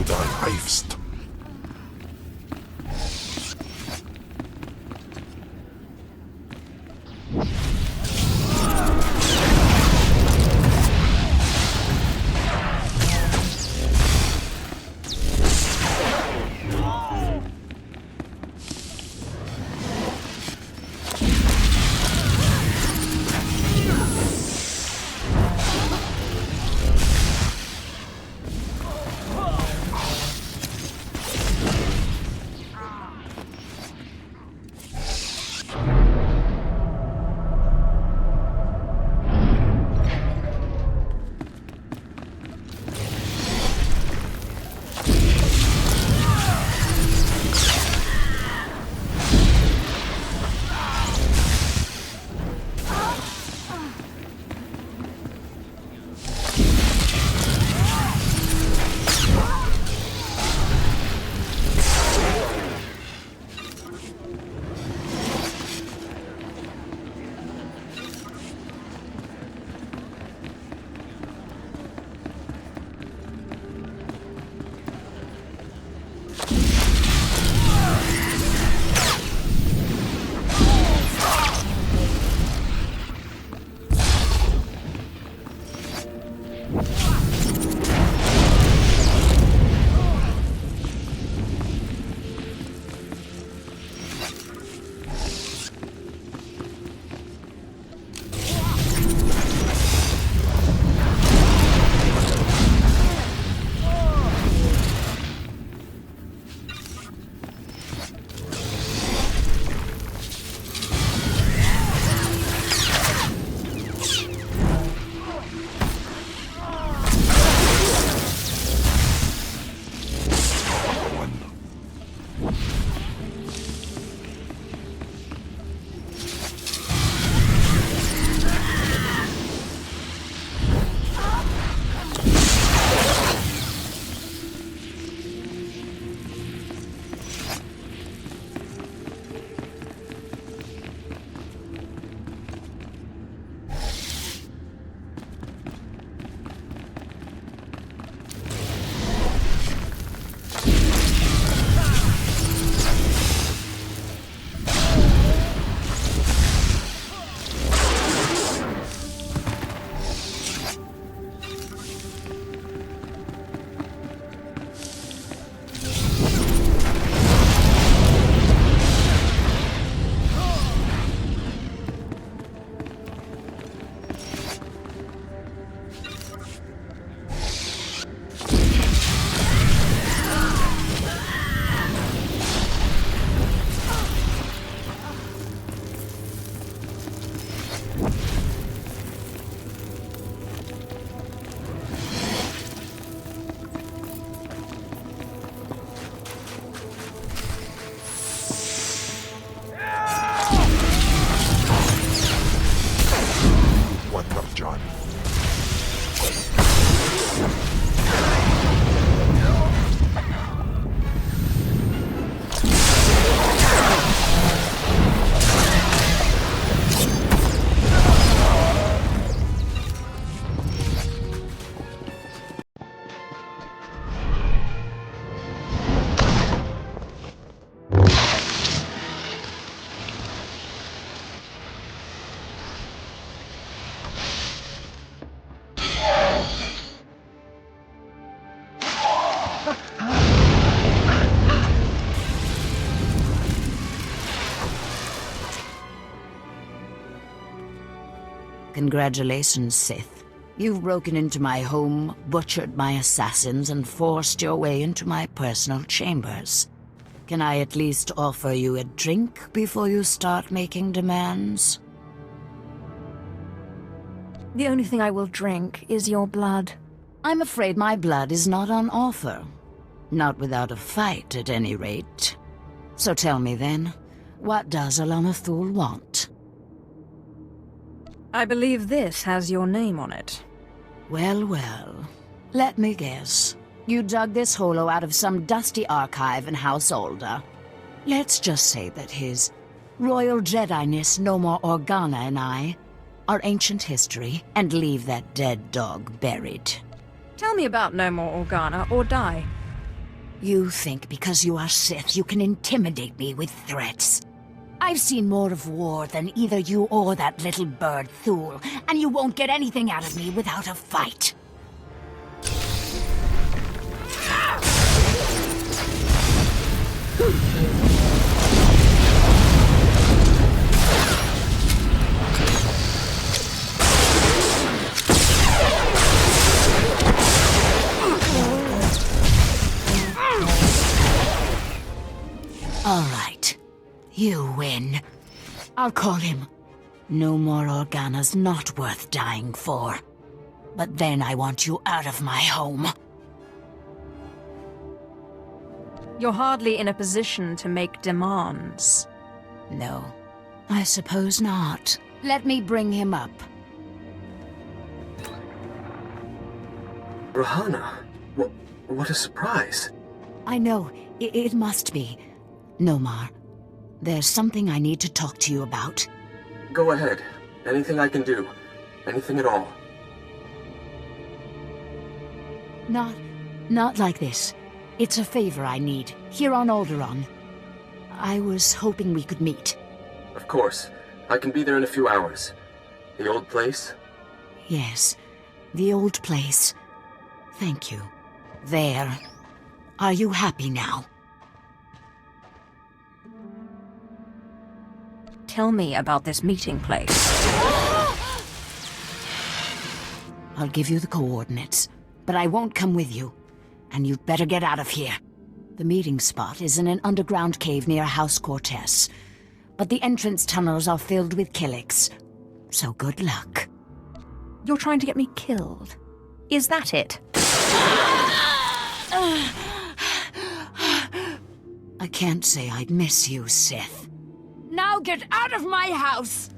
du dein Eifst. Congratulations, Sith. You've broken into my home, butchered my assassins, and forced your way into my personal chambers. Can I at least offer you a drink before you start making demands? The only thing I will drink is your blood. I'm afraid my blood is not on offer. Not without a fight, at any rate. So tell me then, what does Alana Thul want? I believe this has your name on it. Well, well. Let me guess. You dug this holo out of some dusty archive in House Ulgo. Let's just say that his Royal Jedi-ness No More Organa and I are ancient history, and leave that dead dog buried. Tell me about No More Organa, or die. You think because you are Sith, you can intimidate me with threats. I've seen more of war than either you or that little bird Thul, and you won't get anything out of me without a fight. All right. You win. I'll call him. No more Organa's not worth dying for. But then I want you out of my home. You're hardly in a position to make demands. No, I suppose not. Let me bring him up. Rahana, what a surprise. I know, it must be. Nomar, there's something I need to talk to you about. Go ahead. Anything I can do. Anything at all. Not like this. It's a favor I need, here on Alderaan. I was hoping we could meet. Of course. I can be there in a few hours. The old place? Yes, the old place. Thank you. There. Are you happy now? Tell me about this meeting place. I'll give you the coordinates, but I won't come with you. And you'd better get out of here. The meeting spot is in an underground cave near House Cortez, but the entrance tunnels are filled with Kiliks. So good luck. You're trying to get me killed. Is that it? I can't say I'd miss you, Sith. Now get out of my house!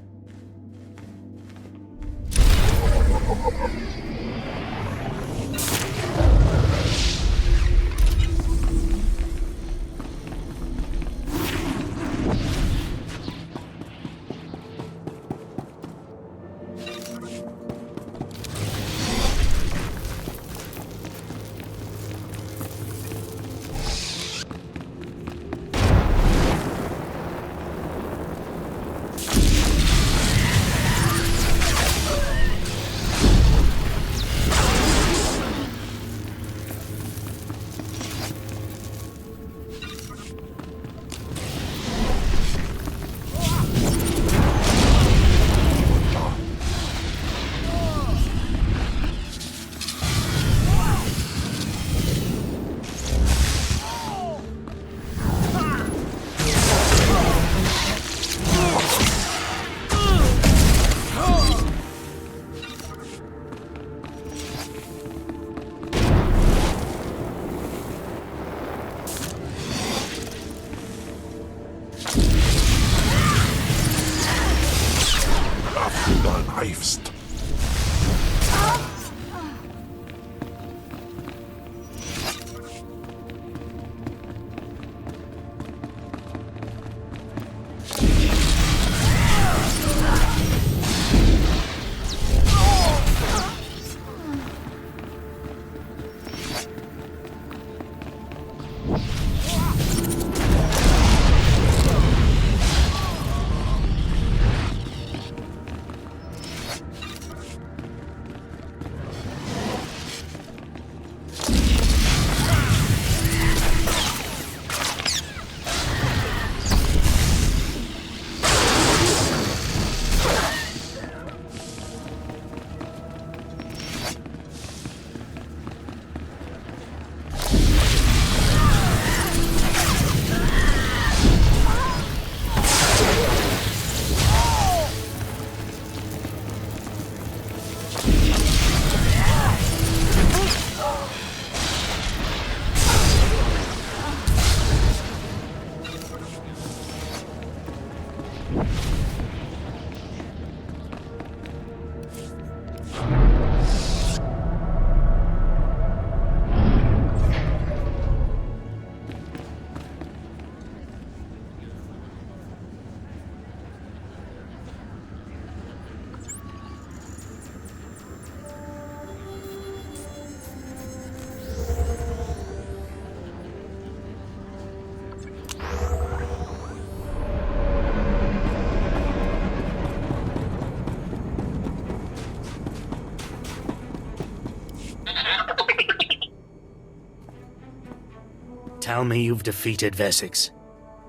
Tell me you've defeated Vessix.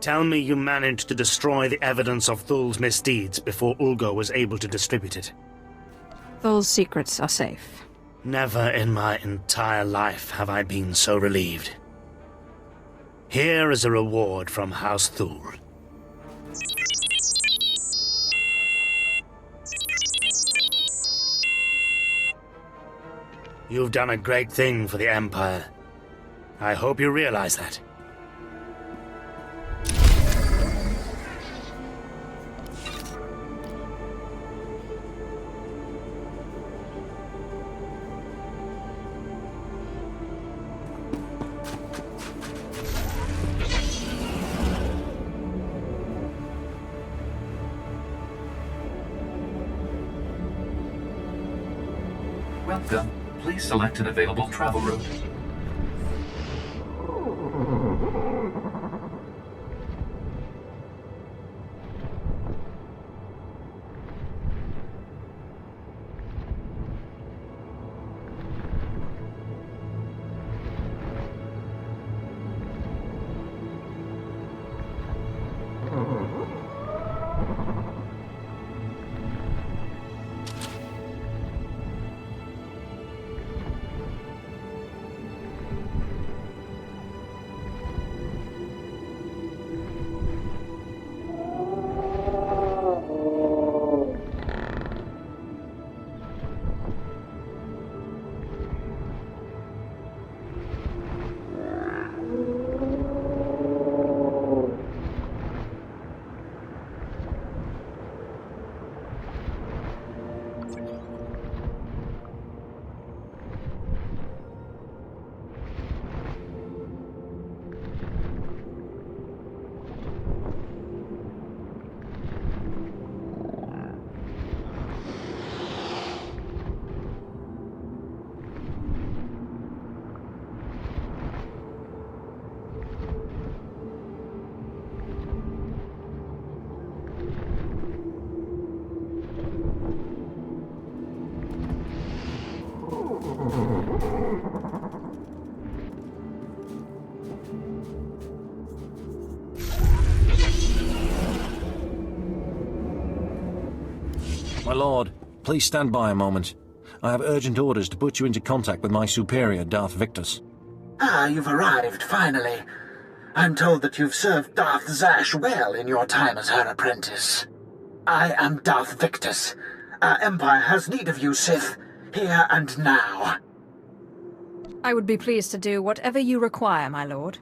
Tell me you managed to destroy the evidence of Thul's misdeeds before Ulgo was able to distribute it. Thul's secrets are safe. Never in my entire life have I been so relieved. Here is a reward from House Thul. You've done a great thing for the Empire. I hope you realize that. Welcome. Please select an available travel route. My lord, please stand by a moment. I have urgent orders to put you into contact with my superior, Darth Victus. Ah, you've arrived, finally. I'm told that you've served Darth Zash well in your time as her apprentice. I am Darth Victus. Our Empire has need of you, Sith, here and now. I would be pleased to do whatever you require, my lord.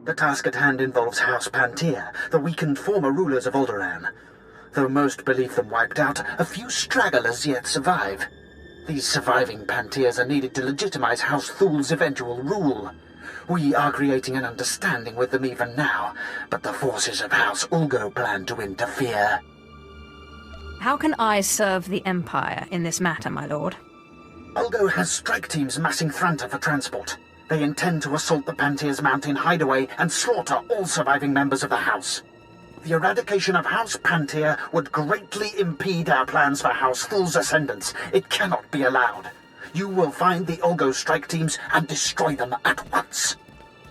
The task at hand involves House Pantea, the weakened former rulers of Alderaan. Though most believe them wiped out, a few stragglers yet survive. These surviving Panteas are needed to legitimize House Thul's eventual rule. We are creating an understanding with them even now, but the forces of House Ulgo plan to interfere. How can I serve the Empire in this matter, my lord? Ulgo has strike teams massing Thranta for transport. They intend to assault the Pantea's mountain hideaway and slaughter all surviving members of the House. The eradication of House Pantea would greatly impede our plans for House Thul's ascendance. It cannot be allowed. You will find the Ulgo strike teams and destroy them at once.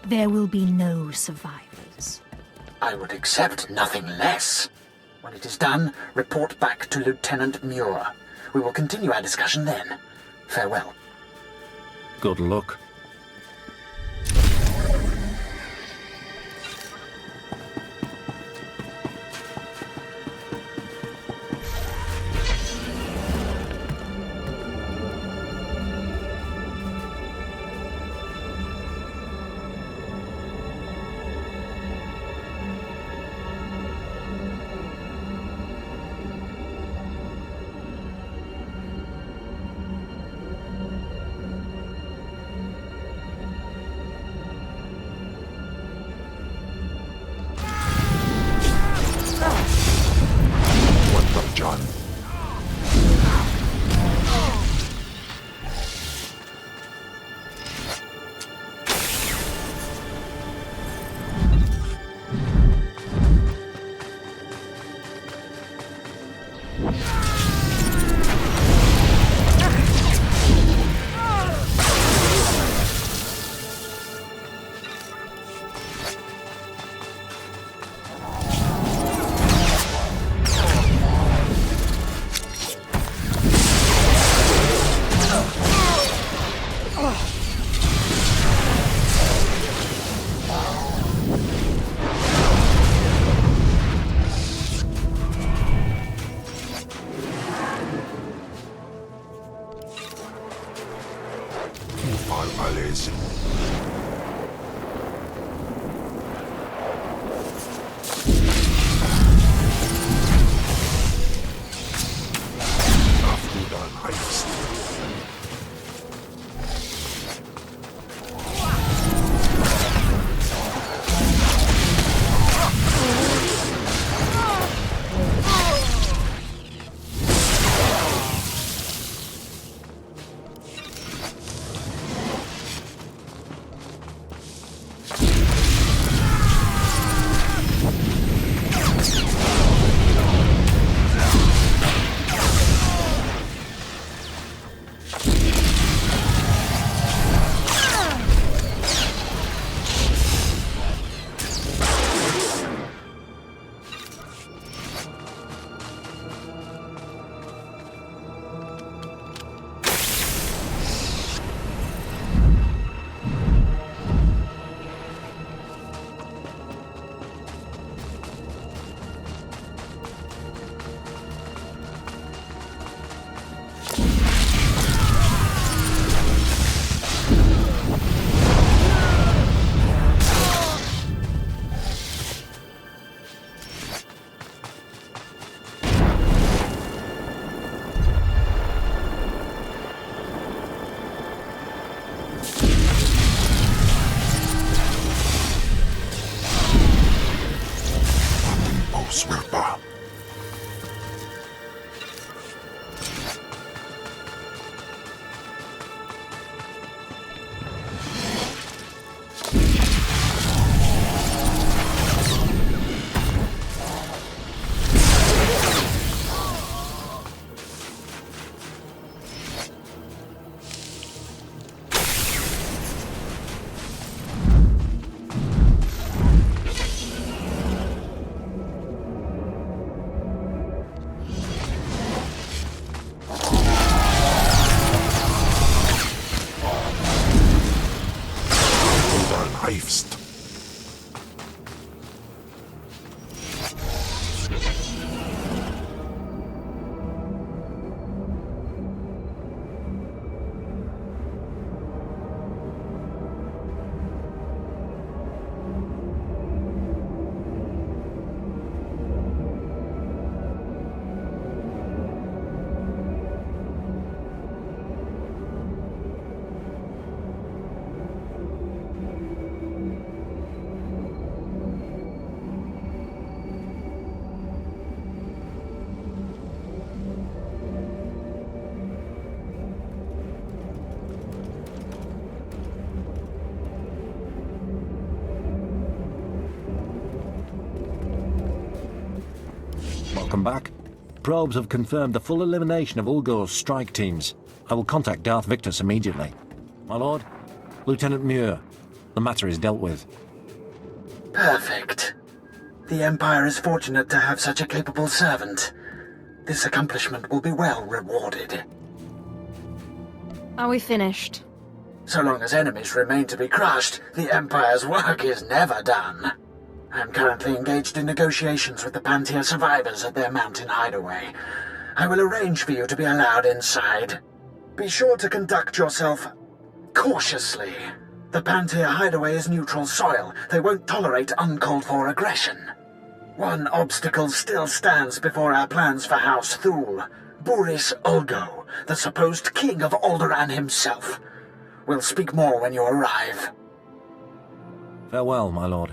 There will be no survivors. I would accept nothing less. When it is done, report back to Lieutenant Muir. We will continue our discussion then. Farewell. Good luck. alles. Welcome back. Probes have confirmed the full elimination of Ulgo's strike teams. I will contact Darth Victus immediately. My lord, Lieutenant Muir, the matter is dealt with. Perfect. The Empire is fortunate to have such a capable servant. This accomplishment will be well rewarded. Are we finished? So long as enemies remain to be crushed, the Empire's work is never done. I'm currently engaged in negotiations with the Pantia survivors at their mountain hideaway. I will arrange for you to be allowed inside. Be sure to conduct yourself cautiously. The Pantia hideaway is neutral soil. They won't tolerate uncalled-for aggression. One obstacle still stands before our plans for House Thul. Boris Ulgo, the supposed king of Alderaan himself. We'll speak more when you arrive. Farewell, my lord.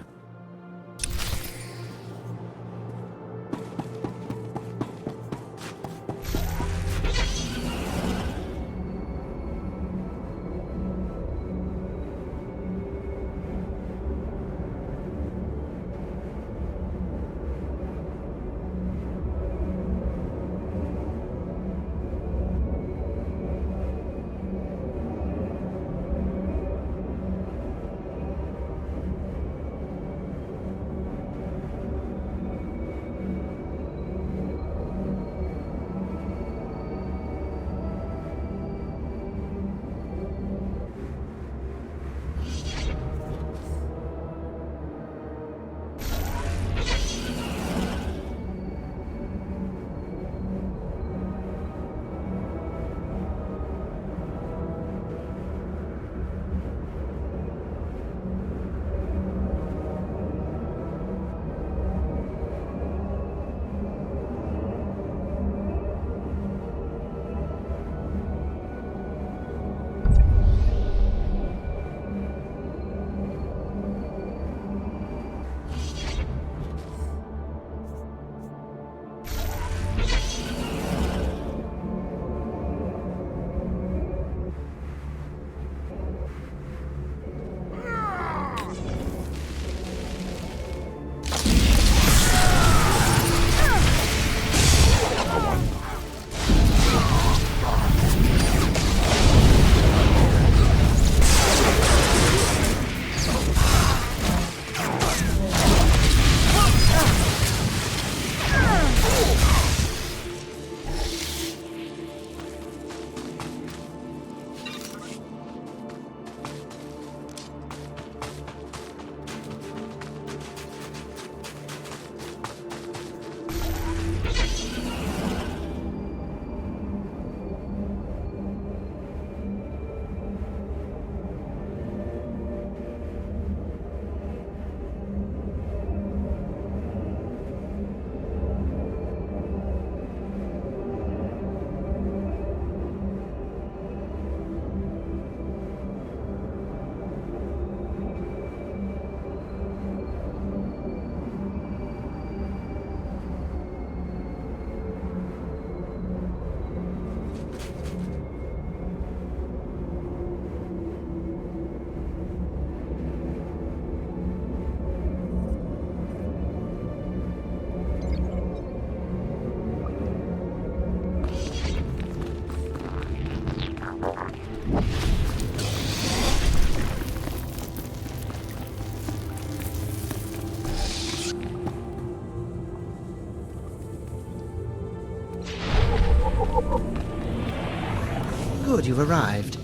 Good, you've arrived.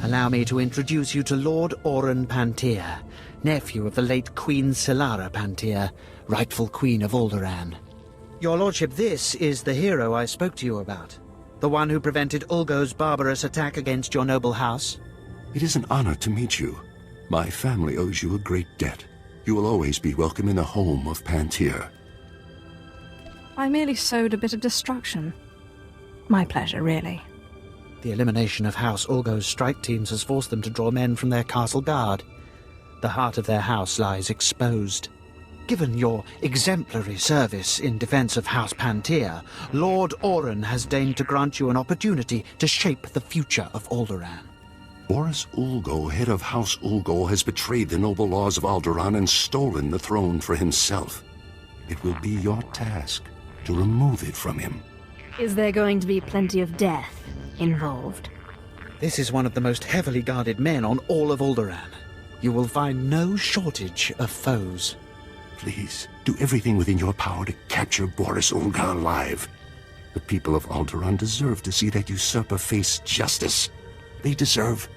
Allow me to introduce you to Lord Organa Pantir, nephew of the late Queen Solara Pantir, rightful Queen of Alderaan. Your lordship, this is the hero I spoke to you about. The one who prevented Ulgo's barbarous attack against your noble house. It is an honor to meet you. My family owes you a great debt. You will always be welcome in the home of Pantir. I merely sowed a bit of destruction. My pleasure, really. The elimination of House Ulgo's strike teams has forced them to draw men from their castle guard. The heart of their house lies exposed. Given your exemplary service in defense of House Pantir, Lord Organa has deigned to grant you an opportunity to shape the future of Alderaan. Boris Ulgo, head of House Ulgo, has betrayed the noble laws of Alderaan and stolen the throne for himself. It will be your task to remove it from him. Is there going to be plenty of death involved? This is one of the most heavily guarded men on all of Alderaan. You will find no shortage of foes. Please, do everything within your power to capture Boris Ulgo alive. The people of Alderaan deserve to see that usurper face justice. They deserve...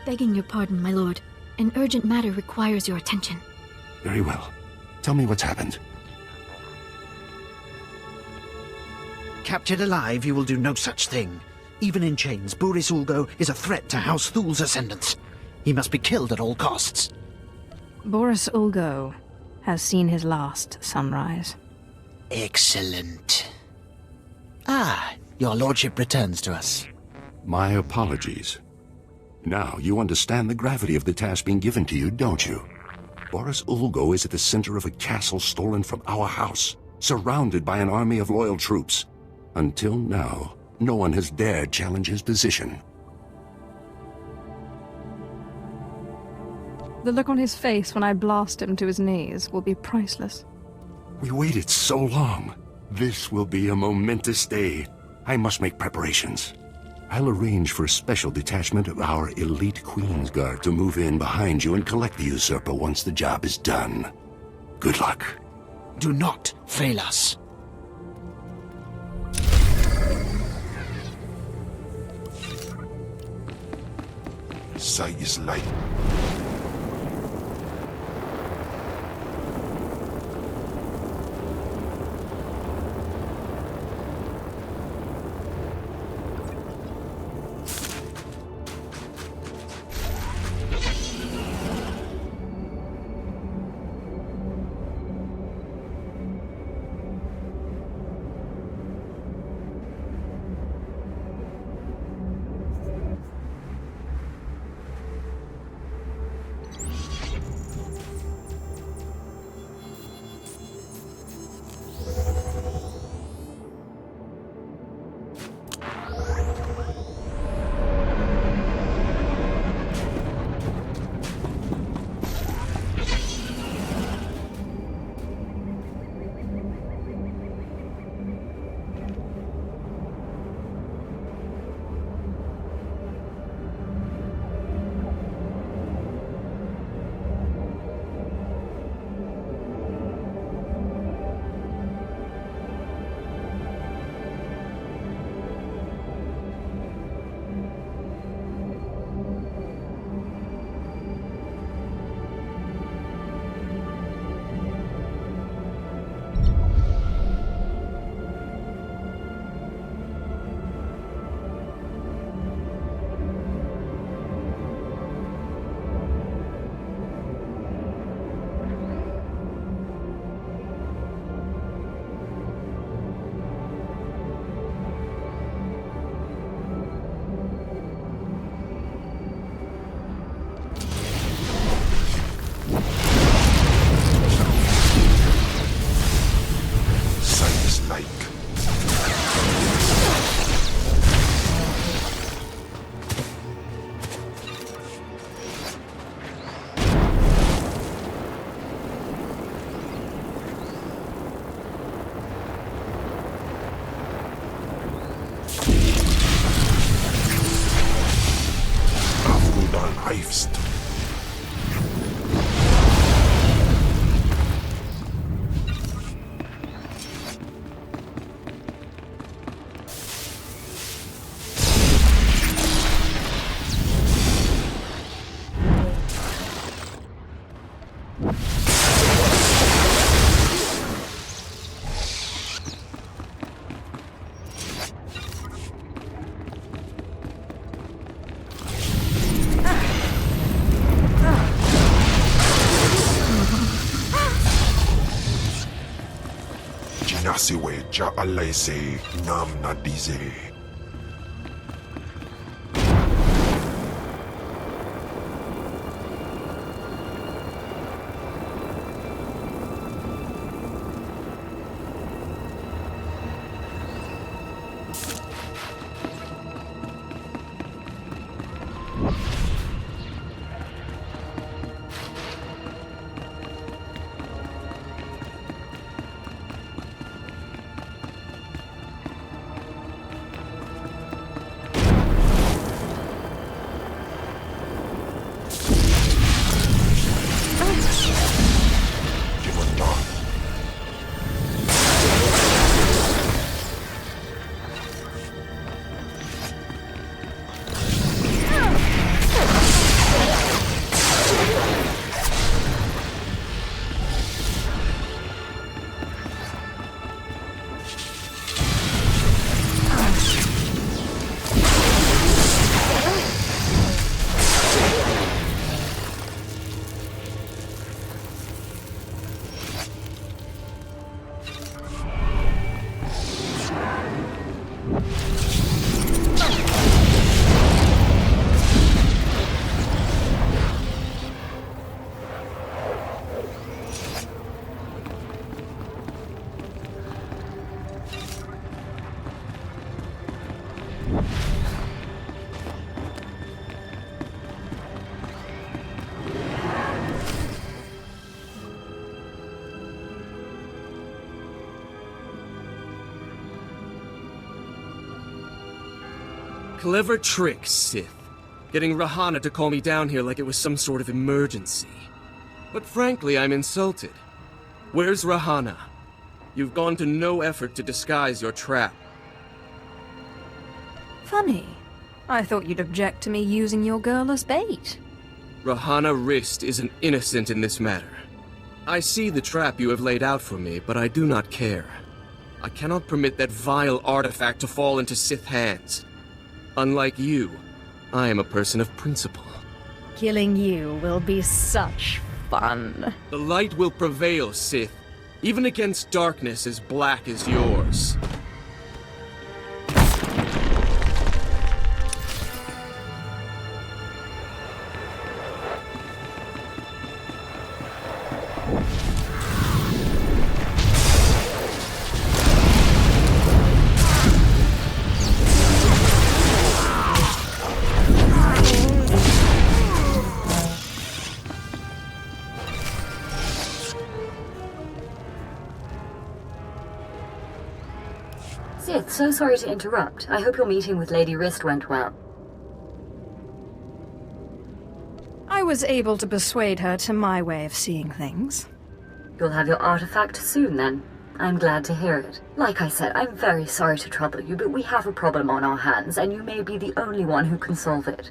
Begging your pardon, my lord. An urgent matter requires your attention. Very well. Tell me what's happened. Captured alive, you will do no such thing. Even in chains, Boris Ulgo is a threat to House Thul's ascendants. He must be killed at all costs. Boris Ulgo has seen his last sunrise. Excellent. Ah, your lordship returns to us. My apologies. Now you understand the gravity of the task being given to you, don't you? Boris Ulgo is at the center of a castle stolen from our house, surrounded by an army of loyal troops. Until now, no one has dared challenge his position. The look on his face when I blast him to his knees will be priceless. We waited so long. This will be a momentous day. I must make preparations. I'll arrange for a special detachment of our elite Queen's Guard to move in behind you and collect the usurper once the job is done. Good luck. Do not fail us. Sight is light. Greifst. Nasiwe ja alaise nam nadize. Clever trick, Sith. Getting Rahana to call me down here like it was some sort of emergency. But frankly, I'm insulted. Where's Rahana? You've gone to no effort to disguise your trap. Funny. I thought you'd object to me using your girl as bait. Rahana Rist is an innocent in this matter. I see the trap you have laid out for me, but I do not care. I cannot permit that vile artifact to fall into Sith hands. Unlike you, I am a person of principle. Killing you will be such fun. The light will prevail, Sith, even against darkness as black as yours. Sith, so sorry to interrupt. I hope your meeting with Lady Rist went well. I was able to persuade her to my way of seeing things. You'll have your artifact soon, then. I'm glad to hear it. Like I said, I'm very sorry to trouble you, but we have a problem on our hands, and you may be the only one who can solve it.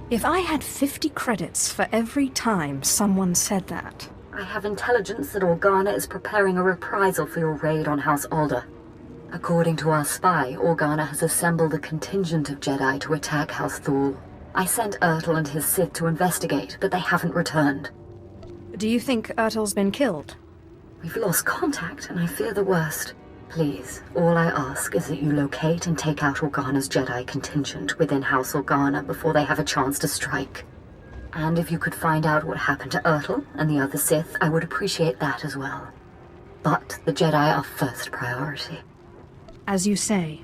If I had 50 credits for every time someone said that. I have intelligence that Organa is preparing a reprisal for your raid on House Alder. According to our spy, Organa has assembled a contingent of Jedi to attack House Thul. I sent Ertl and his Sith to investigate, but they haven't returned. Do you think Ertl's been killed? We've lost contact, and I fear the worst. Please, all I ask is that you locate and take out Organa's Jedi contingent within House Organa before they have a chance to strike. And if you could find out what happened to Ertl and the other Sith, I would appreciate that as well. But the Jedi are first priority. As you say.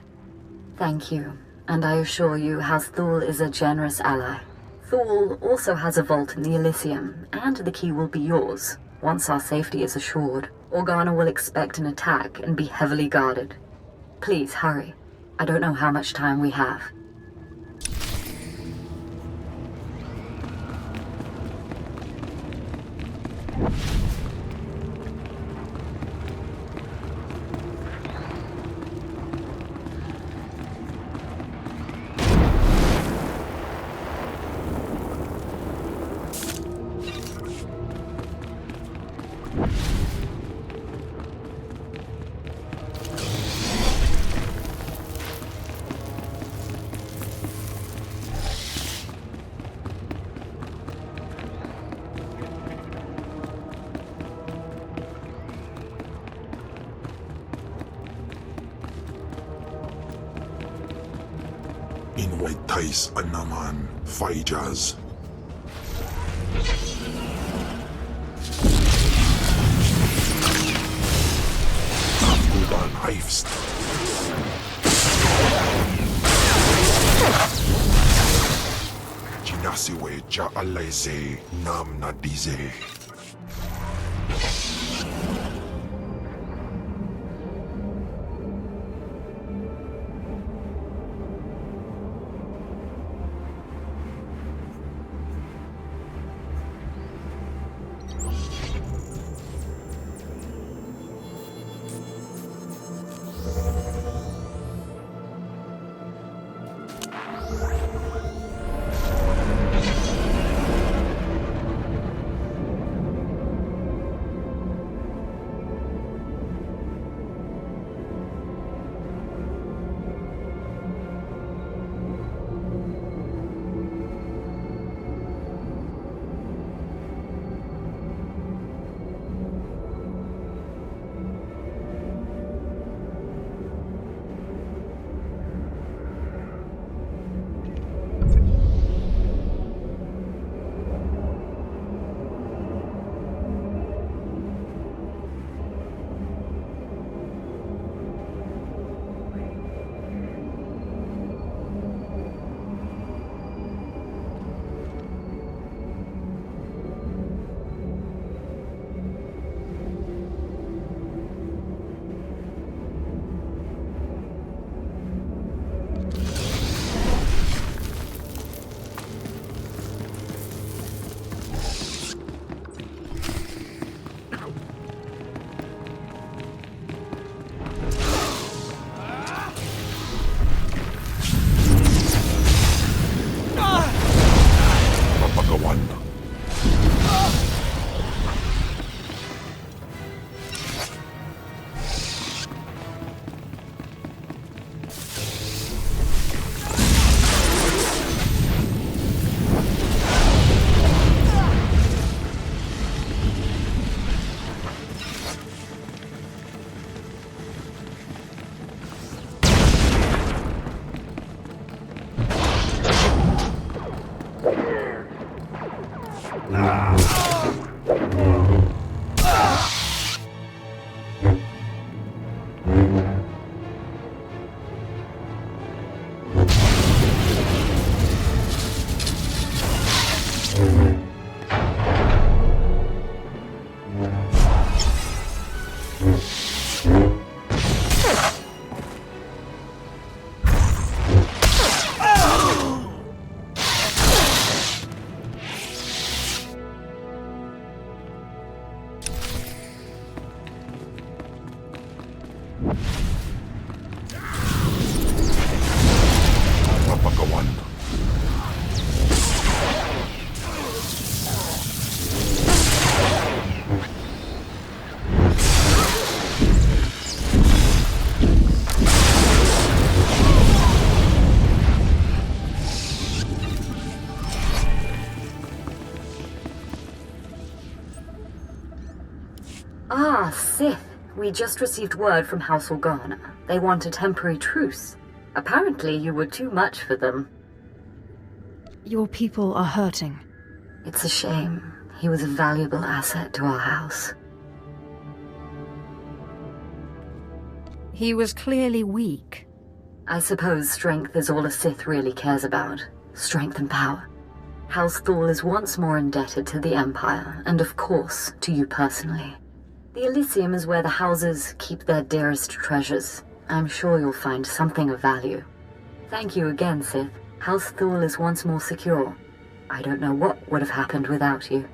Thank you, and I assure you House Thul is a generous ally. Thul also has a vault in the Elysium, and the key will be yours. Once our safety is assured, Organa will expect an attack and be heavily guarded. Please hurry. I don't know how much time we have. white ties anaman faijas. Afgudan Heifst. Jinasiwe ja alaise nam nadize. Ah, Sith. We just received word from House Organa. They want a temporary truce. Apparently you were too much for them. Your people are hurting. It's a shame. He was a valuable asset to our house. He was clearly weak. I suppose strength is all a Sith really cares about. Strength and power. House Thul is once more indebted to the Empire, and of course, to you personally. The Elysium is where the houses keep their dearest treasures. I'm sure you'll find something of value. Thank you again, Sith. House Thul is once more secure. I don't know what would have happened without you.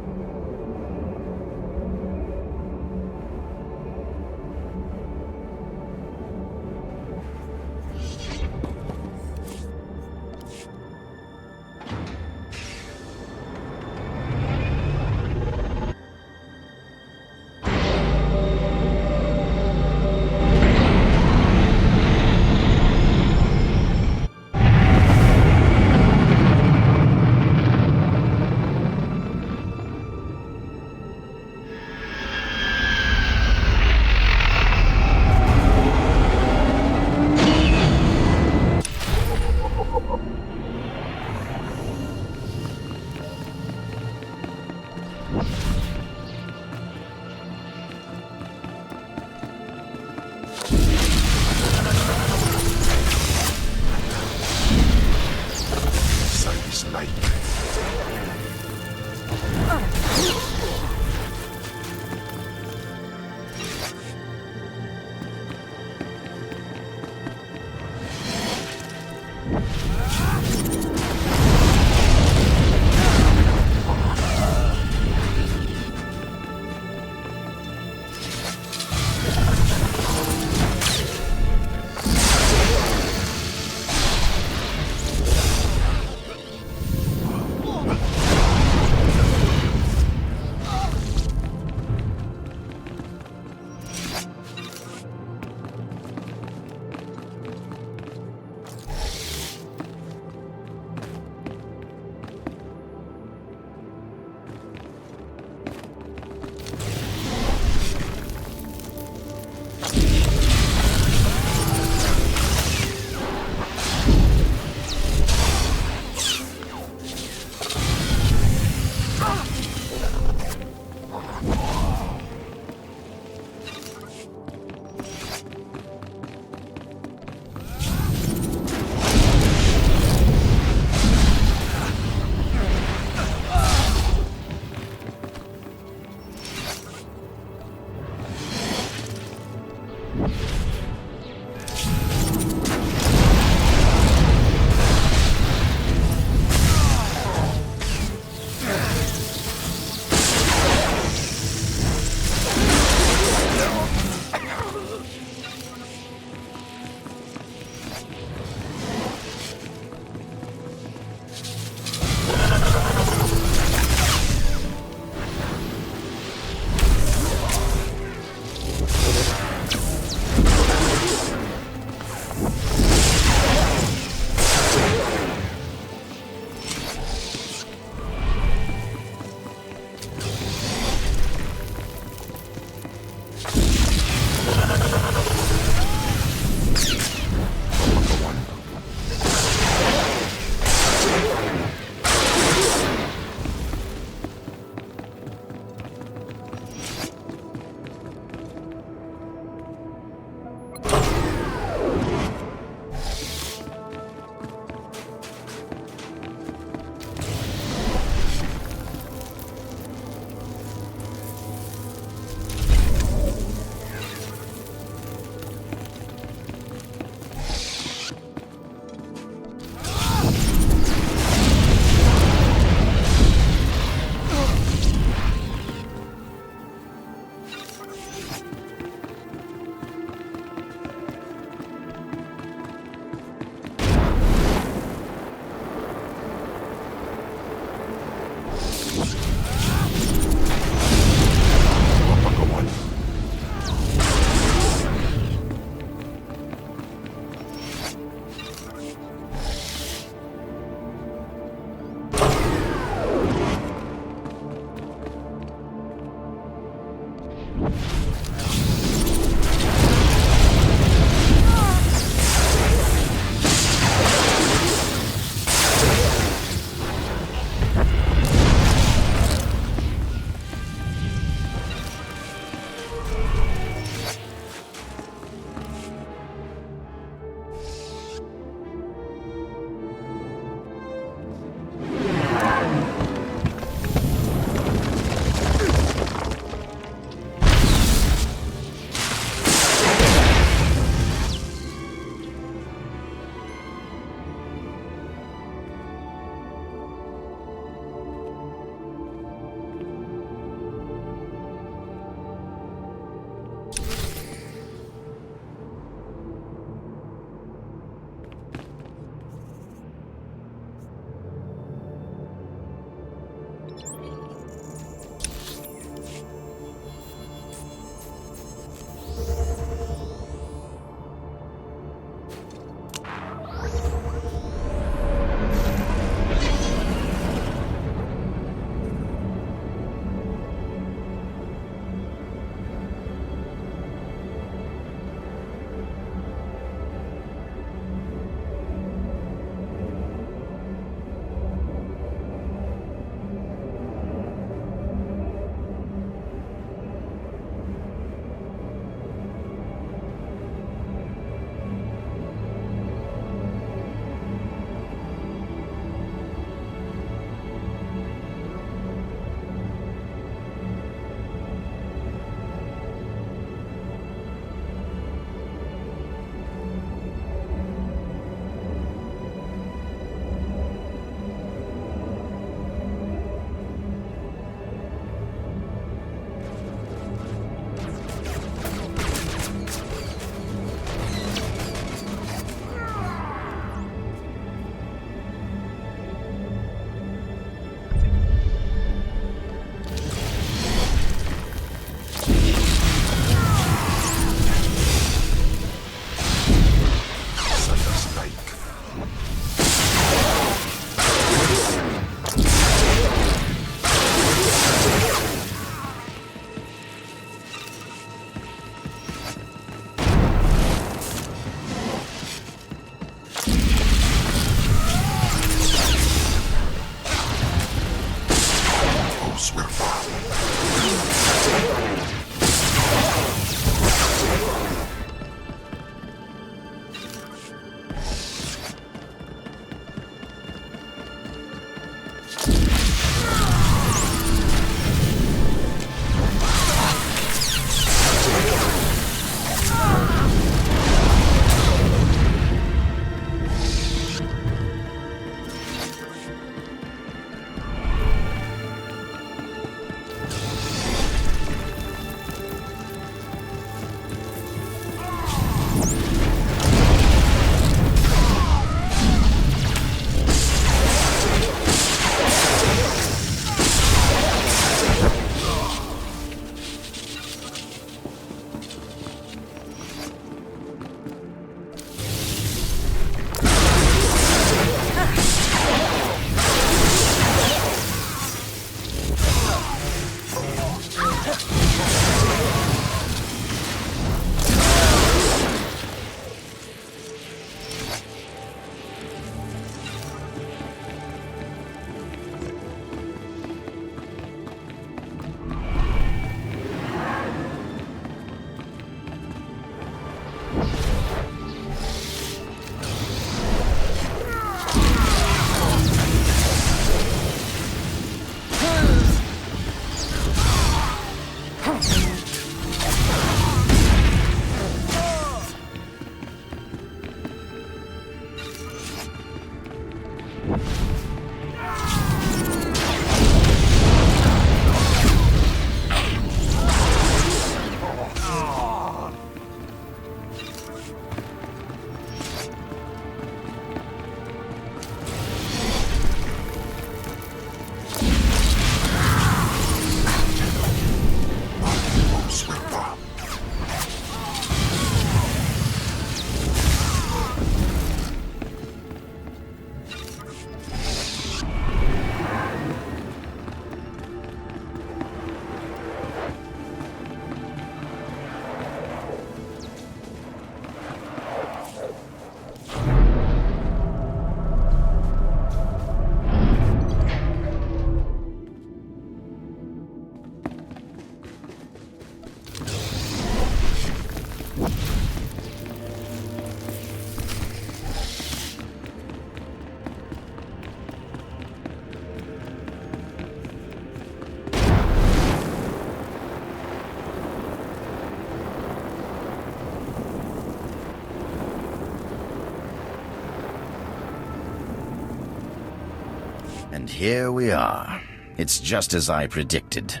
And here we are. It's just as I predicted.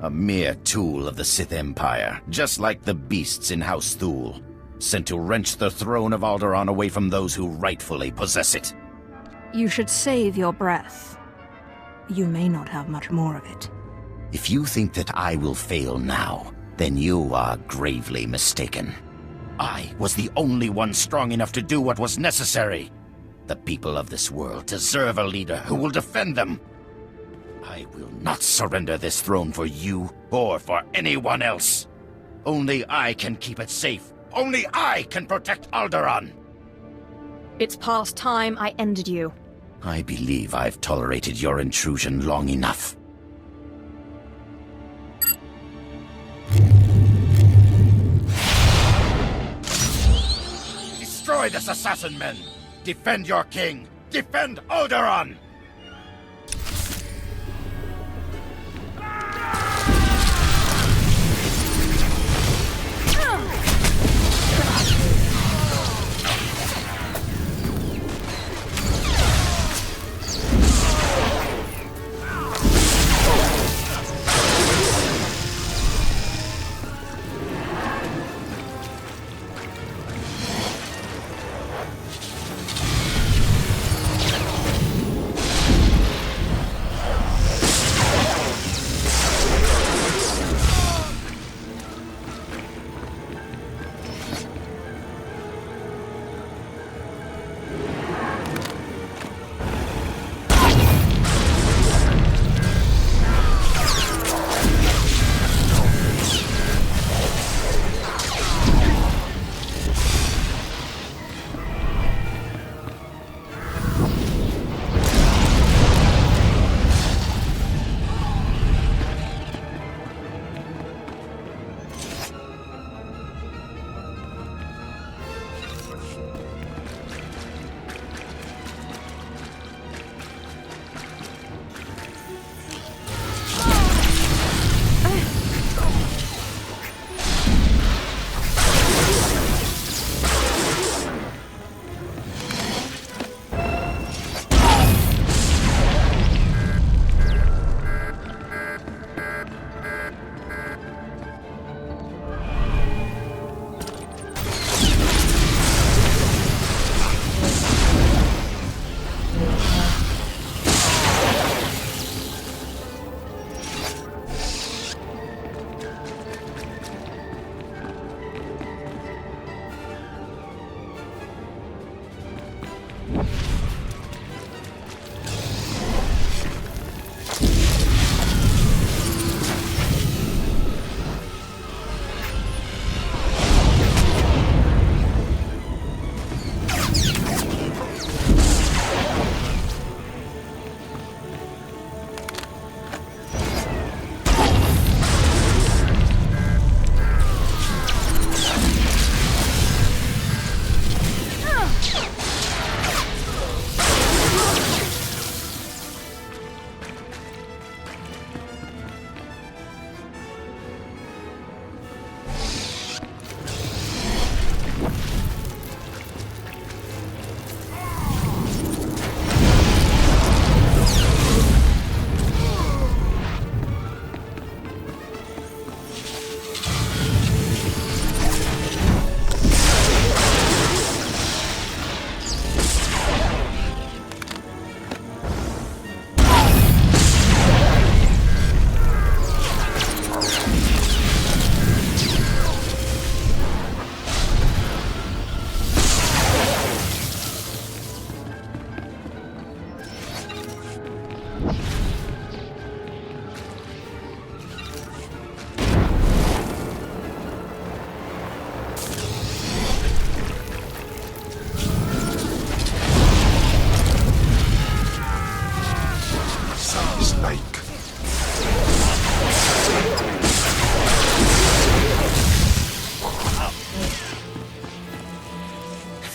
A mere tool of the Sith Empire, just like the beasts in House Thul, sent to wrench the throne of Alderaan away from those who rightfully possess it. You should save your breath. You may not have much more of it. If you think that I will fail now, then you are gravely mistaken. I was the only one strong enough to do what was necessary. The people of this world deserve a leader who will defend them. I will not surrender this throne for you or for anyone else. Only I can keep it safe. Only I can protect Alderaan. It's past time I ended you. I believe I've tolerated your intrusion long enough. Destroy this assassin men! Defend your king! Defend Alderaan!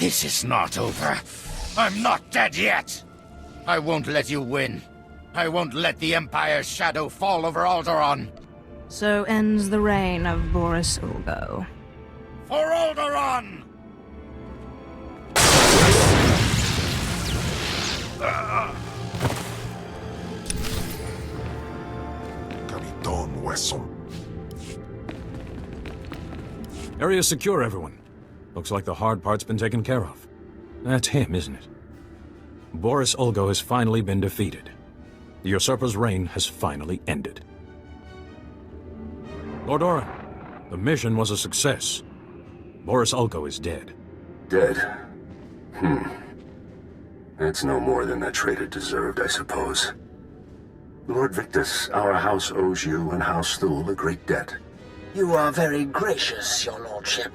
This is not over. I'm not dead yet. I won't let you win. I won't let the Empire's shadow fall over Alderaan. So ends the reign of Boris Ulgo. For Alderaan! Area secure, everyone. Looks like the hard part's been taken care of. That's him, isn't it? Boris Ulgo has finally been defeated. The usurper's reign has finally ended. Lord Oren, the mission was a success. Boris Ulgo is dead. Dead? That's no more than that traitor deserved, I suppose. Lord Victus, our house owes you and House Thul a great debt. You are very gracious, your lordship.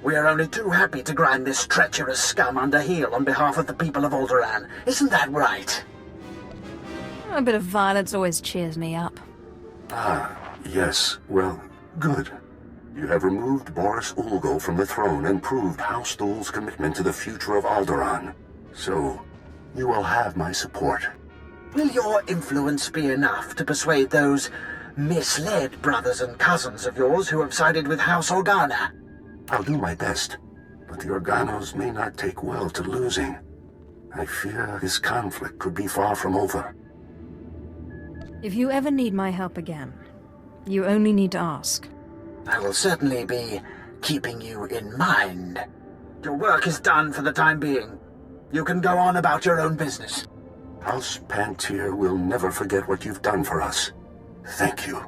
We are only too happy to grind this treacherous scum under heel on behalf of the people of Alderaan. Isn't that right? A bit of violence always cheers me up. Ah, yes. Well, good. You have removed Boris Ulgo from the throne and proved House Thul's commitment to the future of Alderaan. So, you will have my support. Will your influence be enough to persuade those misled brothers and cousins of yours who have sided with House Organa? I'll do my best, but the Organos may not take well to losing. I fear this conflict could be far from over. If you ever need my help again, you only need to ask. I will certainly be keeping you in mind. Your work is done for the time being. You can go on about your own business. House Pantier will never forget what you've done for us. Thank you.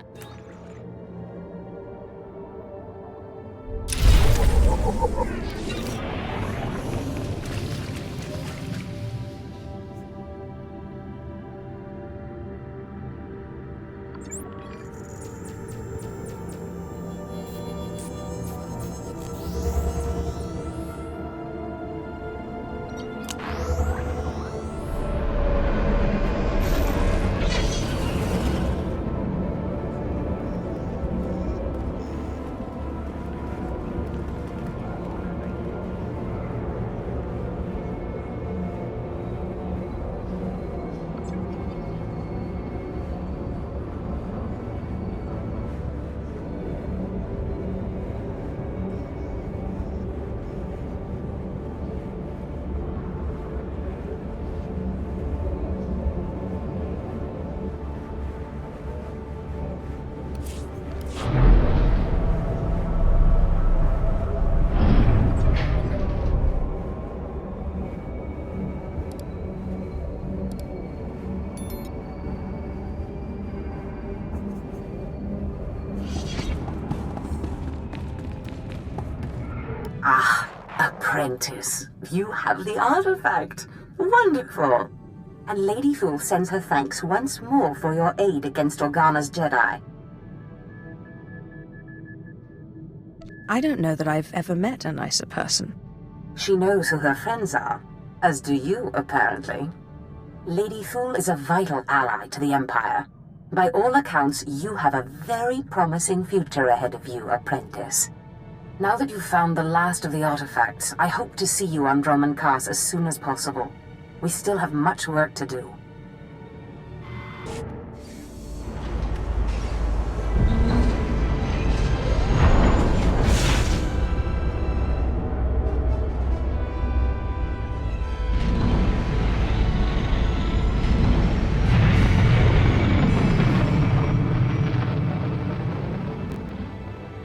Ah, apprentice, you have the artifact. Wonderful. And Lady Thul sends her thanks once more for your aid against Organa's Jedi. I don't know that I've ever met a nicer person. She knows who her friends are, as do you, apparently. Lady Thul is a vital ally to the Empire. By all accounts, you have a very promising future ahead of you, apprentice. Now that you've found the last of the artifacts, I hope to see you on Dromund Kaas as soon as possible. We still have much work to do.